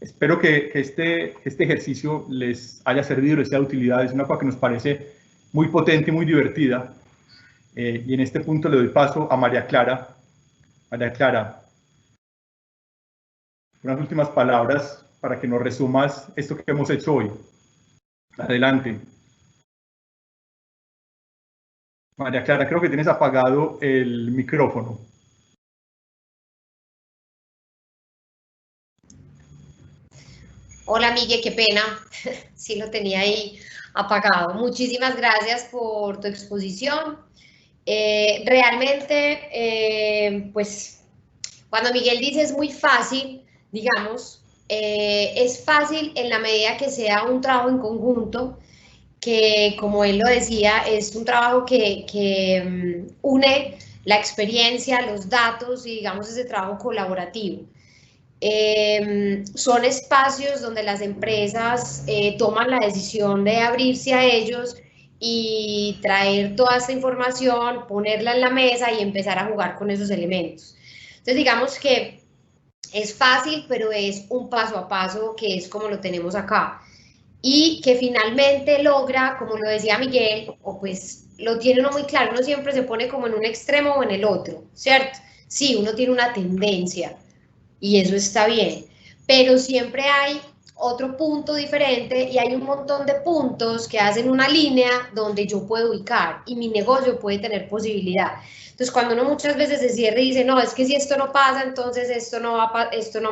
Espero que este ejercicio les haya servido, les sea de utilidad. Es una cosa que nos parece muy potente, muy divertida. Y en este punto le doy paso a María Clara. María Clara, unas últimas palabras para que nos resumas esto que hemos hecho hoy. Adelante. María Clara, creo que tienes apagado el micrófono. Hola Miguel, qué pena, sí lo tenía ahí apagado. Muchísimas gracias por tu exposición. Realmente, pues, cuando Miguel dice es muy fácil, digamos, es fácil en la medida que sea un trabajo en conjunto, que como él lo decía, es un trabajo que une la experiencia, los datos y digamos ese trabajo colaborativo. Son espacios donde las empresas toman la decisión de abrirse a ellos y traer toda esta información, ponerla en la mesa y empezar a jugar con esos elementos. Entonces digamos que es fácil, pero es un paso a paso que es como lo tenemos acá. Y que finalmente logra, como lo decía Miguel, o pues lo tiene uno muy claro, uno siempre se pone como en un extremo o en el otro, ¿cierto? Sí, uno tiene una tendencia y eso está bien, pero siempre hay otro punto diferente y hay un montón de puntos que hacen una línea donde yo puedo ubicar y mi negocio puede tener posibilidad. Entonces, cuando uno muchas veces se cierra y dice, no, es que si esto no pasa, entonces esto no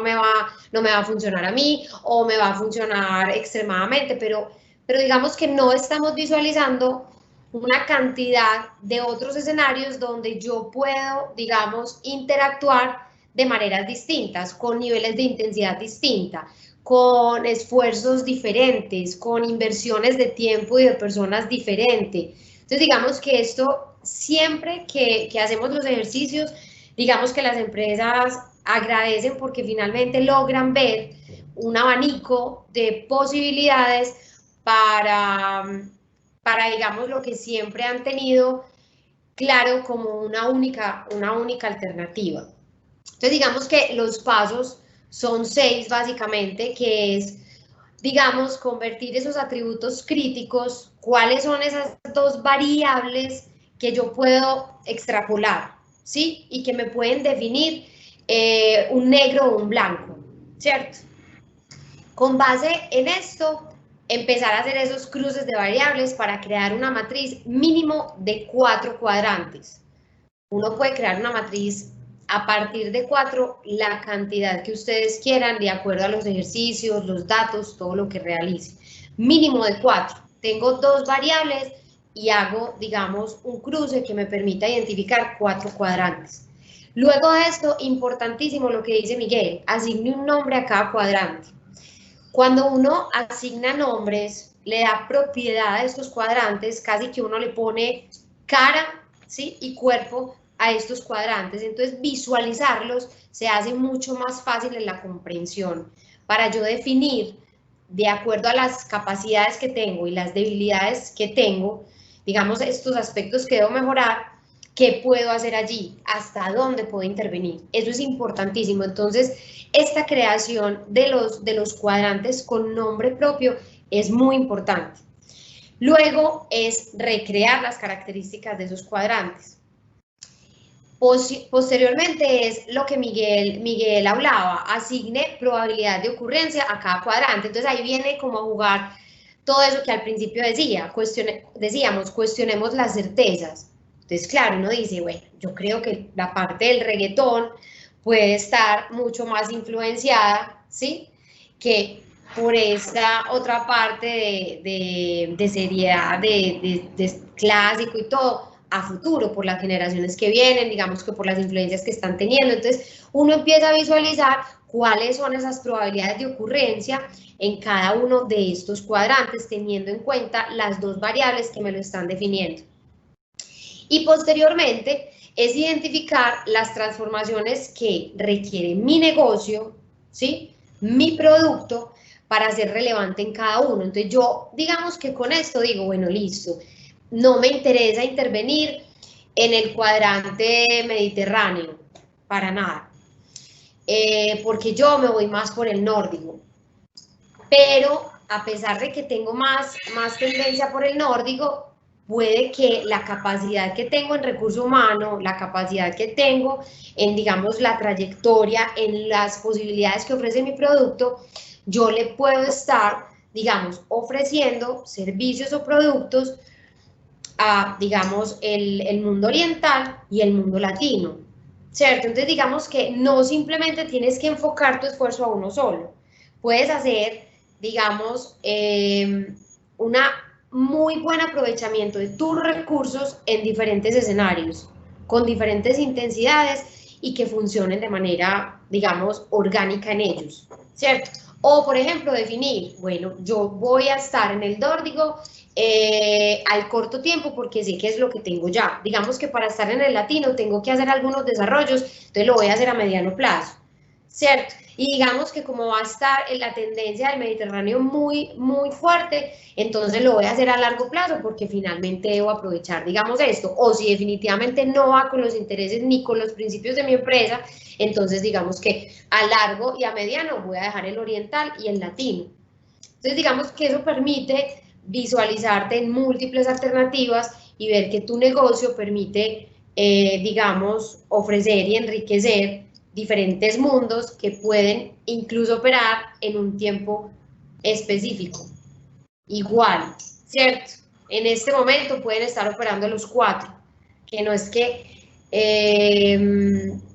me va a funcionar a mí o me va a funcionar extremadamente, pero digamos que no estamos visualizando una cantidad de otros escenarios donde yo puedo, digamos, interactuar de maneras distintas, con niveles de intensidad distinta, con esfuerzos diferentes, con inversiones de tiempo y de personas diferentes. Entonces, digamos que esto, siempre que hacemos los ejercicios, digamos que las empresas agradecen porque finalmente logran ver un abanico de posibilidades para digamos, lo que siempre han tenido claro como una única alternativa. Entonces, digamos que los pasos son 6 básicamente, que es, digamos, convertir esos atributos críticos, cuáles son esas dos variables que yo puedo extrapolar, ¿sí? Y que me pueden definir un negro o un blanco, ¿cierto? Con base en esto, empezar a hacer esos cruces de variables para crear una matriz mínimo de 4 cuadrantes. Uno puede crear una matriz a partir de 4, la cantidad que ustedes quieran, de acuerdo a los ejercicios, los datos, todo lo que realice. Mínimo de 4. Tengo 2 variables y hago, digamos, un cruce que me permita identificar 4 cuadrantes. Luego de esto, importantísimo lo que dice Miguel, asigne un nombre a cada cuadrante. Cuando uno asigna nombres, le da propiedad a estos cuadrantes, casi que uno le pone cara, ¿sí?, y cuerpo a estos cuadrantes. Entonces, visualizarlos se hace mucho más fácil en la comprensión. Para yo definir, de acuerdo a las capacidades que tengo y las debilidades que tengo, digamos, estos aspectos que debo mejorar, ¿qué puedo hacer allí? ¿Hasta dónde puedo intervenir? Eso es importantísimo. Entonces, esta creación de los cuadrantes con nombre propio es muy importante. Luego es recrear las características de esos cuadrantes. Posteriormente es lo que Miguel hablaba, asigne probabilidad de ocurrencia a cada cuadrante. Entonces ahí viene como a jugar todo eso que al principio decíamos, cuestionemos las certezas. Entonces, claro, uno dice, bueno, yo creo que la parte del reggaetón puede estar mucho más influenciada, ¿sí?, que por esta otra parte de seriedad, de clásico y todo, a futuro, por las generaciones que vienen, digamos que por las influencias que están teniendo. Entonces, uno empieza a visualizar cuáles son esas probabilidades de ocurrencia en cada uno de estos cuadrantes, teniendo en cuenta las dos variables que me lo están definiendo. Y posteriormente es identificar las transformaciones que requiere mi negocio, ¿sí?, mi producto, para ser relevante en cada uno. Entonces yo, digamos que con esto digo, bueno, listo, no me interesa intervenir en el cuadrante mediterráneo, para nada, porque yo me voy más por el nórdico. Pero a pesar de que tengo más tendencia por el nórdico, puede que la capacidad que tengo en recurso humano, la capacidad que tengo en, digamos, la trayectoria, en las posibilidades que ofrece mi producto, yo le puedo estar, digamos, ofreciendo servicios o productos a, digamos, el mundo oriental y el mundo latino, ¿cierto? Entonces, digamos que no simplemente tienes que enfocar tu esfuerzo a uno solo. Puedes hacer, digamos, una muy buen aprovechamiento de tus recursos en diferentes escenarios, con diferentes intensidades y que funcionen de manera, digamos, orgánica en ellos, ¿cierto? O, por ejemplo, definir, bueno, yo voy a estar en el Dórdigo al corto tiempo porque sé que es lo que tengo ya. Digamos que para estar en el latino tengo que hacer algunos desarrollos, entonces lo voy a hacer a mediano plazo, ¿cierto? Y digamos que como va a estar en la tendencia del Mediterráneo muy, muy fuerte, entonces lo voy a hacer a largo plazo porque finalmente debo aprovechar, digamos, esto. O si definitivamente no va con los intereses ni con los principios de mi empresa, entonces digamos que a largo y a mediano voy a dejar el oriental y el latino. Entonces digamos que eso permite visualizarte en múltiples alternativas y ver que tu negocio permite, digamos, ofrecer y enriquecer diferentes mundos que pueden incluso operar en un tiempo específico. Igual, ¿cierto? En este momento pueden estar operando los 4, que no es que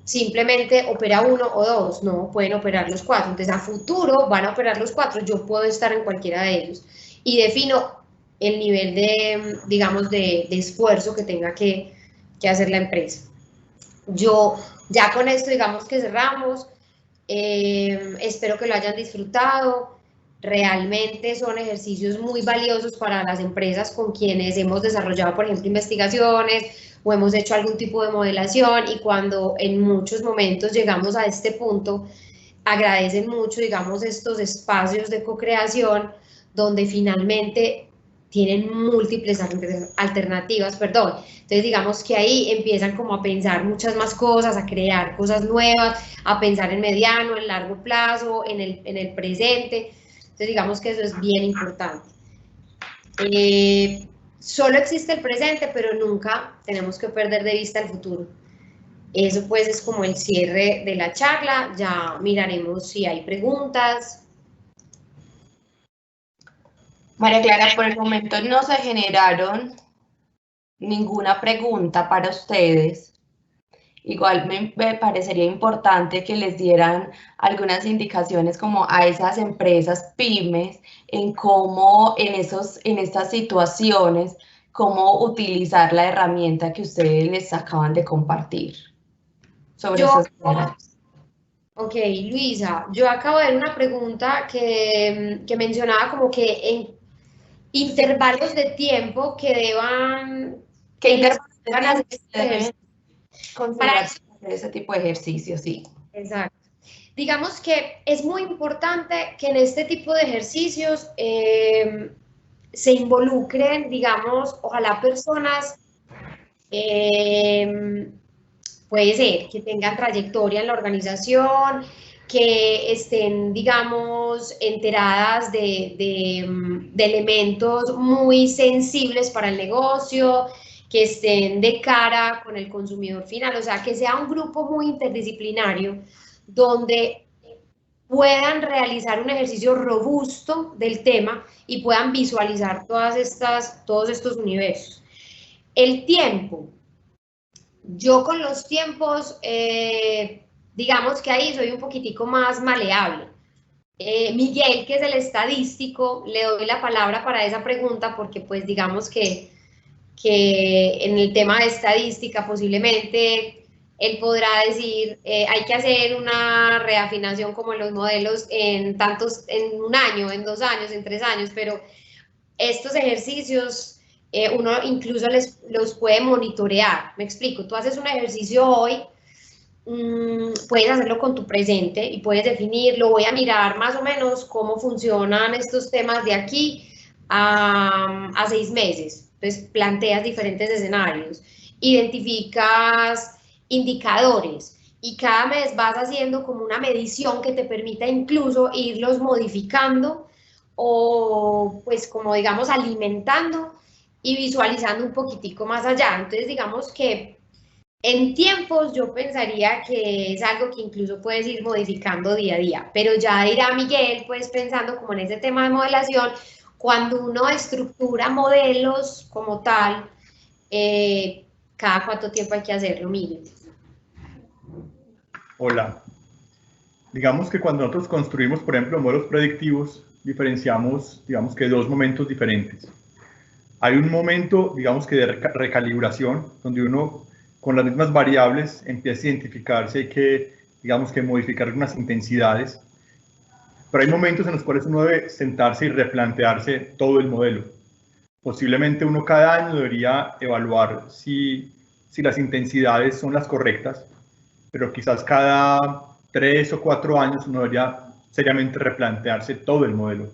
simplemente opera 1 o 2, no, pueden operar los 4. Entonces a futuro van a operar los 4, yo puedo estar en cualquiera de ellos y defino el nivel de, digamos, de esfuerzo que tenga que hacer la empresa. Yo ya con esto, digamos que cerramos. Espero que lo hayan disfrutado. Realmente son ejercicios muy valiosos para las empresas con quienes hemos desarrollado, por ejemplo, investigaciones o hemos hecho algún tipo de modelación, y cuando en muchos momentos llegamos a este punto, agradecen mucho, digamos, estos espacios de co-creación donde finalmente tienen múltiples alternativas, perdón. Entonces digamos que ahí empiezan como a pensar muchas más cosas, a crear cosas nuevas, a pensar en mediano, en largo plazo, en el presente. Entonces digamos que eso es bien importante. Solo existe el presente, pero nunca tenemos que perder de vista el futuro. Eso pues es como el cierre de la charla. Ya miraremos si hay preguntas. María Clara, por el momento no se generaron ninguna pregunta para ustedes. Igual me parecería importante que les dieran algunas indicaciones como a esas empresas pymes en cómo en estas situaciones, cómo utilizar la herramienta que ustedes les acaban de compartir sobre esos temas. Ok, Luisa, yo acabo de ver una pregunta que mencionaba como que en intervalos de tiempo que deban... ¿Qué intervalos deben considerar hacer ese tipo de ejercicios? Sí. Exacto. Digamos que es muy importante que en este tipo de ejercicios se involucren, digamos, ojalá personas, puede ser que tengan trayectoria en la organización, que estén, digamos, enteradas de elementos muy sensibles para el negocio, que estén de cara con el consumidor final, o sea, que sea un grupo muy interdisciplinario donde puedan realizar un ejercicio robusto del tema y puedan visualizar todos estos universos. El tiempo. Yo con los tiempos, digamos que ahí soy un poquitico más maleable. Miguel, que es el estadístico, le doy la palabra para esa pregunta porque pues digamos que en el tema de estadística posiblemente él podrá decir, hay que hacer una reafinación como en los modelos en un año, en 2 años, en 3 años, pero estos ejercicios uno incluso los puede monitorear. Me explico, tú haces un ejercicio hoy, puedes hacerlo con tu presente y puedes definirlo, voy a mirar más o menos cómo funcionan estos temas de aquí a 6 meses. Entonces planteas diferentes escenarios, identificas indicadores y cada mes vas haciendo como una medición que te permita incluso irlos modificando o pues como digamos alimentando y visualizando un poquitico más allá. Entonces, digamos que en tiempos yo pensaría que es algo que incluso puedes ir modificando día a día, pero ya dirá Miguel, pues pensando como en ese tema de modelación, cuando uno estructura modelos como tal, ¿cada cuánto tiempo hay que hacerlo, Miguel? Hola. Digamos que cuando nosotros construimos, por ejemplo, modelos predictivos, diferenciamos, digamos que dos momentos diferentes. Hay un momento, digamos que de recalibración, donde uno con las mismas variables empieza a identificarse que, digamos que modificar unas intensidades, pero hay momentos en los cuales uno debe sentarse y replantearse todo el modelo. Posiblemente uno cada año debería evaluar si las intensidades son las correctas, pero quizás cada 3 o 4 años uno debería seriamente replantearse todo el modelo,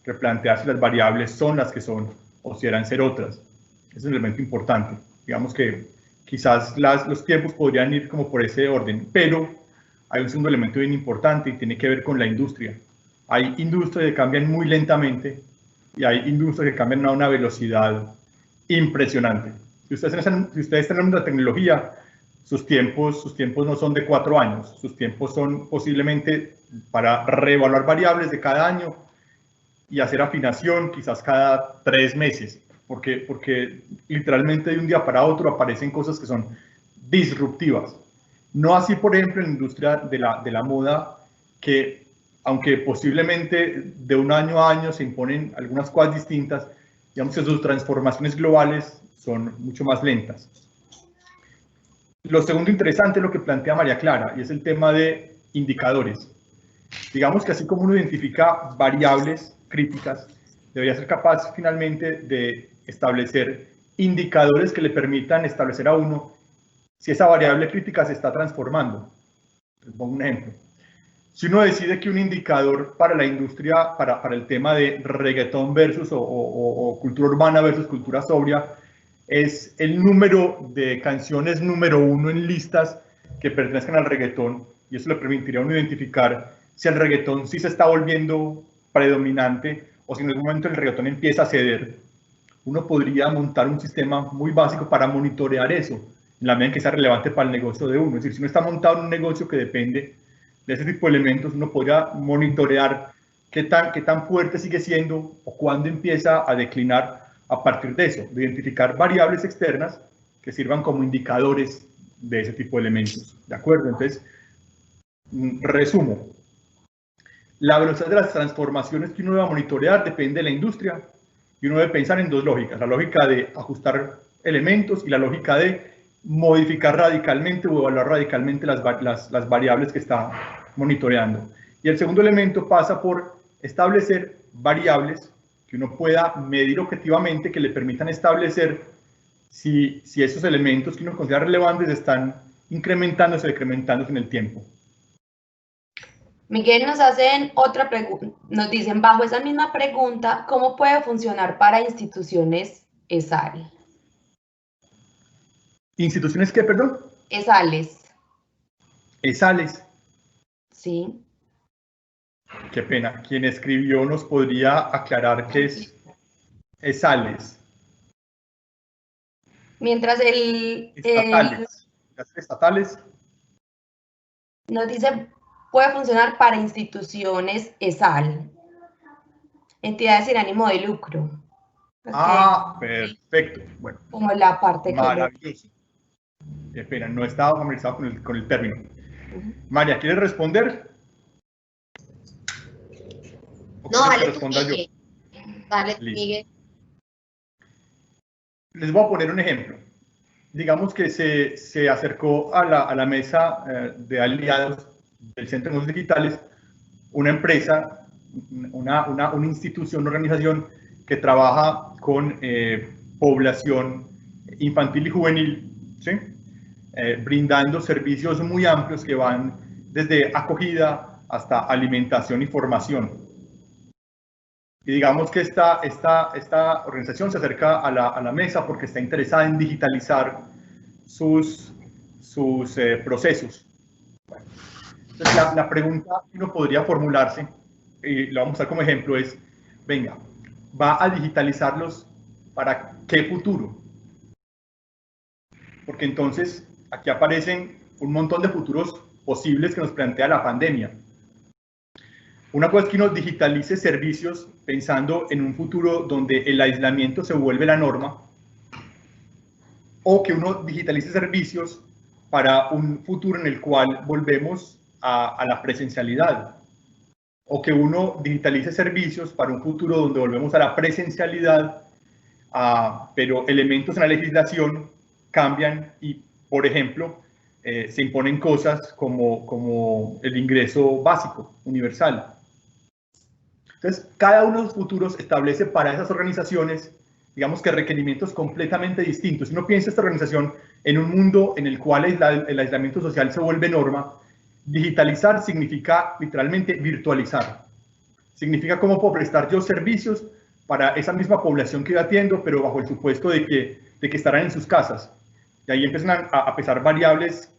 replantearse si las variables son las que son o si eran ser otras. Ese es un elemento importante. Digamos que quizás los tiempos podrían ir como por ese orden, pero hay un segundo elemento bien importante y tiene que ver con la industria. Hay industrias que cambian muy lentamente y hay industrias que cambian a una velocidad impresionante. Si ustedes están en el mundo de la tecnología, sus tiempos no son de 4 años, sus tiempos son posiblemente para reevaluar variables de cada año y hacer afinación quizás cada 3 meses, porque literalmente de un día para otro aparecen cosas que son disruptivas. No así, por ejemplo, en la industria de la moda, que aunque posiblemente de un año a año se imponen algunas cosas distintas, digamos que sus transformaciones globales son mucho más lentas. Lo segundo interesante es lo que plantea María Clara, y es el tema de indicadores. Digamos que así como uno identifica variables críticas, debería ser capaz finalmente de establecer indicadores que le permitan establecer a uno si esa variable crítica se está transformando. Les pongo un ejemplo. Si uno decide que un indicador para la industria, para el tema de reggaetón versus o cultura urbana versus cultura sobria, es el número de canciones número 1 en listas que pertenezcan al reggaetón, y eso le permitiría a uno identificar si el reggaetón sí se está volviendo predominante o si en algún momento el reggaetón empieza a ceder. Uno podría montar un sistema muy básico para monitorear eso, en la medida en que sea relevante para el negocio de uno. Es decir, si uno está montado en un negocio que depende de ese tipo de elementos, uno podría monitorear qué tan fuerte sigue siendo o cuándo empieza a declinar a partir de eso, de identificar variables externas que sirvan como indicadores de ese tipo de elementos. ¿De acuerdo? Entonces, resumo. La velocidad de las transformaciones que uno debe monitorear depende de la industria y uno debe pensar en dos lógicas, la lógica de ajustar elementos y la lógica de modificar radicalmente o evaluar radicalmente las variables que está monitoreando. Y el segundo elemento pasa por establecer variables que uno pueda medir objetivamente, que le permitan establecer si esos elementos que uno considera relevantes están incrementándose o decrementándose en el tiempo. Miguel, nos hacen otra pregunta, nos dicen, bajo esa misma pregunta, ¿cómo puede funcionar para instituciones ESAL? ¿Instituciones qué, perdón? ESALes. ESALes. Sí. Qué pena. Quien escribió nos podría aclarar qué es ESALes. Mientras estatales. Las estatales. Nos dice, puede funcionar para instituciones ESAL, entidades sin ánimo de lucro. Perfecto. Bueno. Como la parte maravilloso. Qué pena, no estaba familiarizado con el término. María, ¿quieres responder? No, dale tú, Miguel. Dale, Miguel. Les voy a poner un ejemplo. Digamos que se acercó a la mesa de aliados del Centro de Negocios Digitales una empresa, una institución, una organización que trabaja con población infantil y juvenil, ¿sí? Brindando servicios muy amplios que van desde acogida hasta alimentación y formación. Y digamos que esta organización se acerca a la mesa porque está interesada en digitalizar sus procesos. Bueno, entonces la pregunta que uno podría formularse, y lo vamos a usar como ejemplo, es, venga, ¿va a digitalizarlos ¿para qué futuro? Porque entonces aquí aparecen un montón de futuros posibles que nos plantea la pandemia. Una cosa es que uno digitalice servicios pensando en un futuro donde el aislamiento se vuelve la norma, o que uno digitalice servicios para un futuro en el cual volvemos a la presencialidad, o que uno digitalice servicios para un futuro donde volvemos a la presencialidad, pero elementos en la legislación cambian y, por ejemplo, se imponen cosas como el ingreso básico, universal. Entonces, cada uno de los futuros establece para esas organizaciones, digamos que requerimientos completamente distintos. Si uno piensa esta organización en un mundo en el cual el aislamiento social se vuelve norma, digitalizar significa literalmente virtualizar. Significa cómo puedo prestar yo servicios para esa misma población que yo atiendo, pero bajo el supuesto de que estarán en sus casas. Y ahí empiezan a pesar variables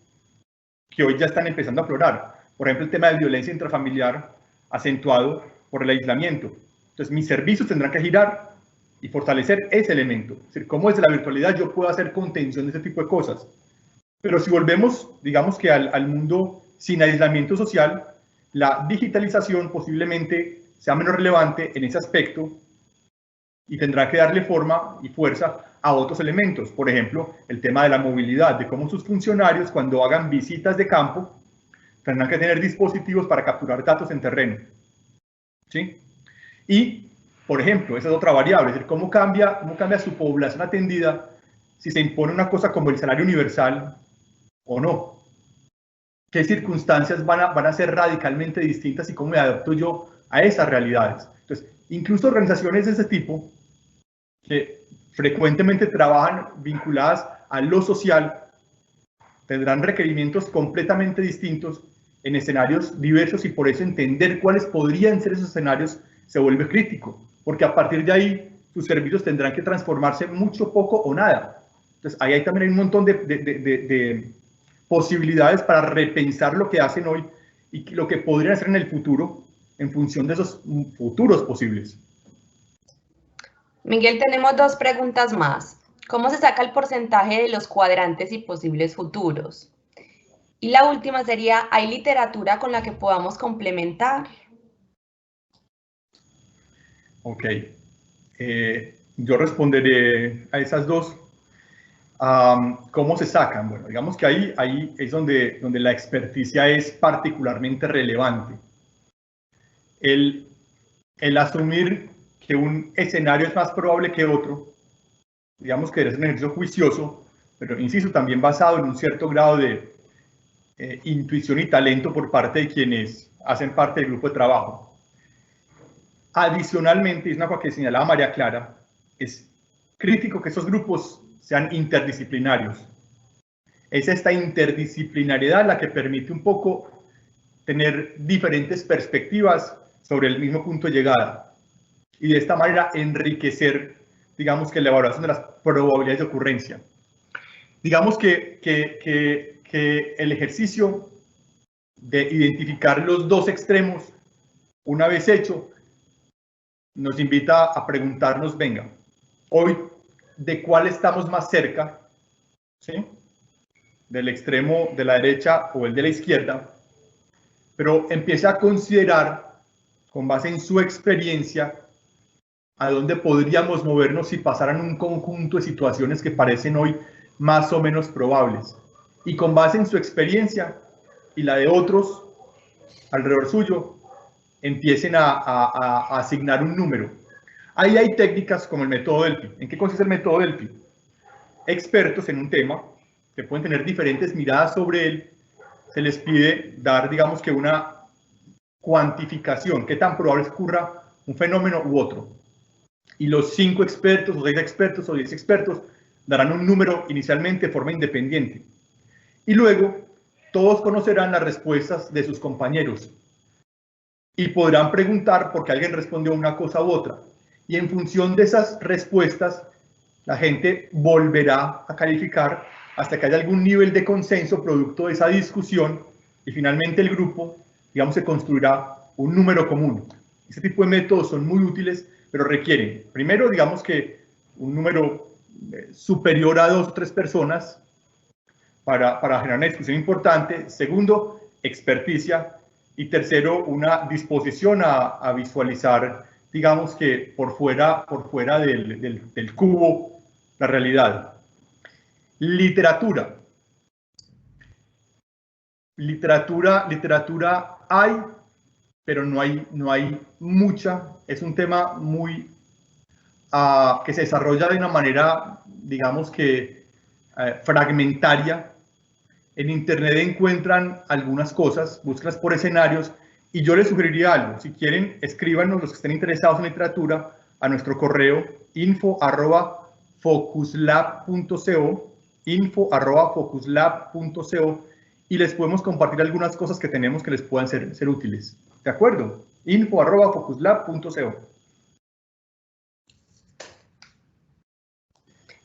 que hoy ya están empezando a aflorar. Por ejemplo, el tema de violencia intrafamiliar acentuado por el aislamiento. Entonces, mis servicios tendrán que girar y fortalecer ese elemento. Es decir, cómo desde la virtualidad yo puedo hacer contención de ese tipo de cosas. Pero si volvemos, digamos que al mundo sin aislamiento social, la digitalización posiblemente sea menos relevante en ese aspecto y tendrá que darle forma y fuerza a otros elementos. Por ejemplo, el tema de la movilidad, de cómo sus funcionarios cuando hagan visitas de campo tendrán que tener dispositivos para capturar datos en terreno. ¿Sí? Y, por ejemplo, esa es otra variable, es decir, cómo cambia su población atendida si se impone una cosa como el salario universal o no. ¿Qué circunstancias van a ser radicalmente distintas y cómo me adapto yo a esas realidades? Entonces, incluso organizaciones de ese tipo, que frecuentemente trabajan vinculadas a lo social, tendrán requerimientos completamente distintos en escenarios diversos y por eso entender cuáles podrían ser esos escenarios se vuelve crítico, porque a partir de ahí sus servicios tendrán que transformarse mucho, poco o nada. Entonces ahí también hay un montón de posibilidades para repensar lo que hacen hoy y lo que podrían hacer en el futuro en función de esos futuros posibles. Miguel, tenemos dos preguntas más. ¿Cómo se saca el porcentaje de los cuadrantes y posibles futuros? Y la última sería, ¿hay literatura con la que podamos complementar? Ok. Yo responderé a esas dos. ¿Cómo se sacan? Bueno, digamos que ahí es donde la experticia es particularmente relevante. El asumir que un escenario es más probable que otro, digamos que es un ejercicio juicioso, pero insisto, también basado en un cierto grado de intuición y talento por parte de quienes hacen parte del grupo de trabajo. Adicionalmente, es una cosa que señalaba María Clara, es crítico que esos grupos sean interdisciplinarios. Es esta interdisciplinariedad la que permite un poco tener diferentes perspectivas sobre el mismo punto de llegada y de esta manera enriquecer, digamos que la evaluación de las probabilidades de ocurrencia. Digamos que el ejercicio de identificar los dos extremos, una vez hecho, nos invita a preguntarnos, venga, hoy, ¿de cuál estamos más cerca? ¿Sí? ¿Del extremo de la derecha o el de la izquierda? Pero empieza a considerar, con base en su experiencia, a dónde podríamos movernos si pasaran un conjunto de situaciones que parecen hoy más o menos probables. Y con base en su experiencia y la de otros alrededor suyo, empiecen a asignar un número. Ahí hay técnicas como el método Delphi. ¿En qué consiste el método Delphi? Expertos en un tema que pueden tener diferentes miradas sobre él, se les pide dar, digamos que una cuantificación, qué tan probable es que ocurra un fenómeno u otro. Y los 5 expertos, o 6 expertos, o 10 expertos, darán un número inicialmente de forma independiente. Y luego, todos conocerán las respuestas de sus compañeros. Y podrán preguntar por qué alguien respondió una cosa u otra. Y en función de esas respuestas, la gente volverá a calificar hasta que haya algún nivel de consenso producto de esa discusión y finalmente el grupo, digamos, se construirá un número común. Este tipo de métodos son muy útiles, pero requieren, primero, digamos que un número superior a 2 o 3 personas para generar una discusión importante. Segundo, experticia. Y tercero, una disposición a visualizar, digamos que por fuera del cubo, la realidad. Literatura. Literatura hay, pero no hay mucha. Es un tema muy que se desarrolla de una manera, digamos que fragmentaria. En Internet encuentran algunas cosas, búsquenlas por escenarios, y yo les sugeriría algo. Si quieren, escríbanos los que estén interesados en literatura a nuestro correo info@focuslab.co, info@focuslab.co, y les podemos compartir algunas cosas que tenemos que les puedan ser útiles. ¿De acuerdo? info@focuslab.co.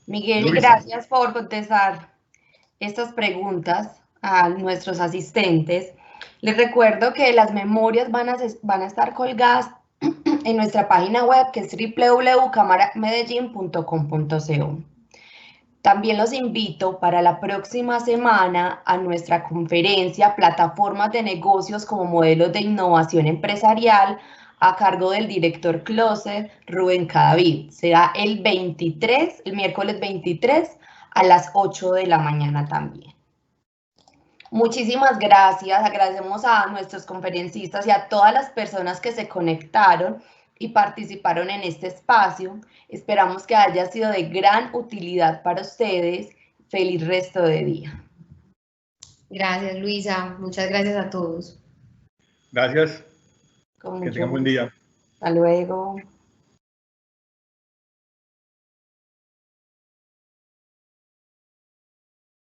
Miguel, gracias por contestar estas preguntas a nuestros asistentes. Les recuerdo que las memorias van a estar colgadas en nuestra página web, que es www.camaramedellin.com.co. También los invito para la próxima semana a nuestra conferencia Plataformas de Negocios como Modelos de Innovación Empresarial, a cargo del director Closer, Rubén Cadavid. Será el miércoles 23 a las 8 de la mañana también. Muchísimas gracias. Agradecemos a nuestros conferencistas y a todas las personas que se conectaron y participaron en este espacio. Esperamos que haya sido de gran utilidad para ustedes. Feliz resto de día. Gracias, Luisa. Muchas gracias a todos. Gracias. Con que tengan buen día. Hasta luego.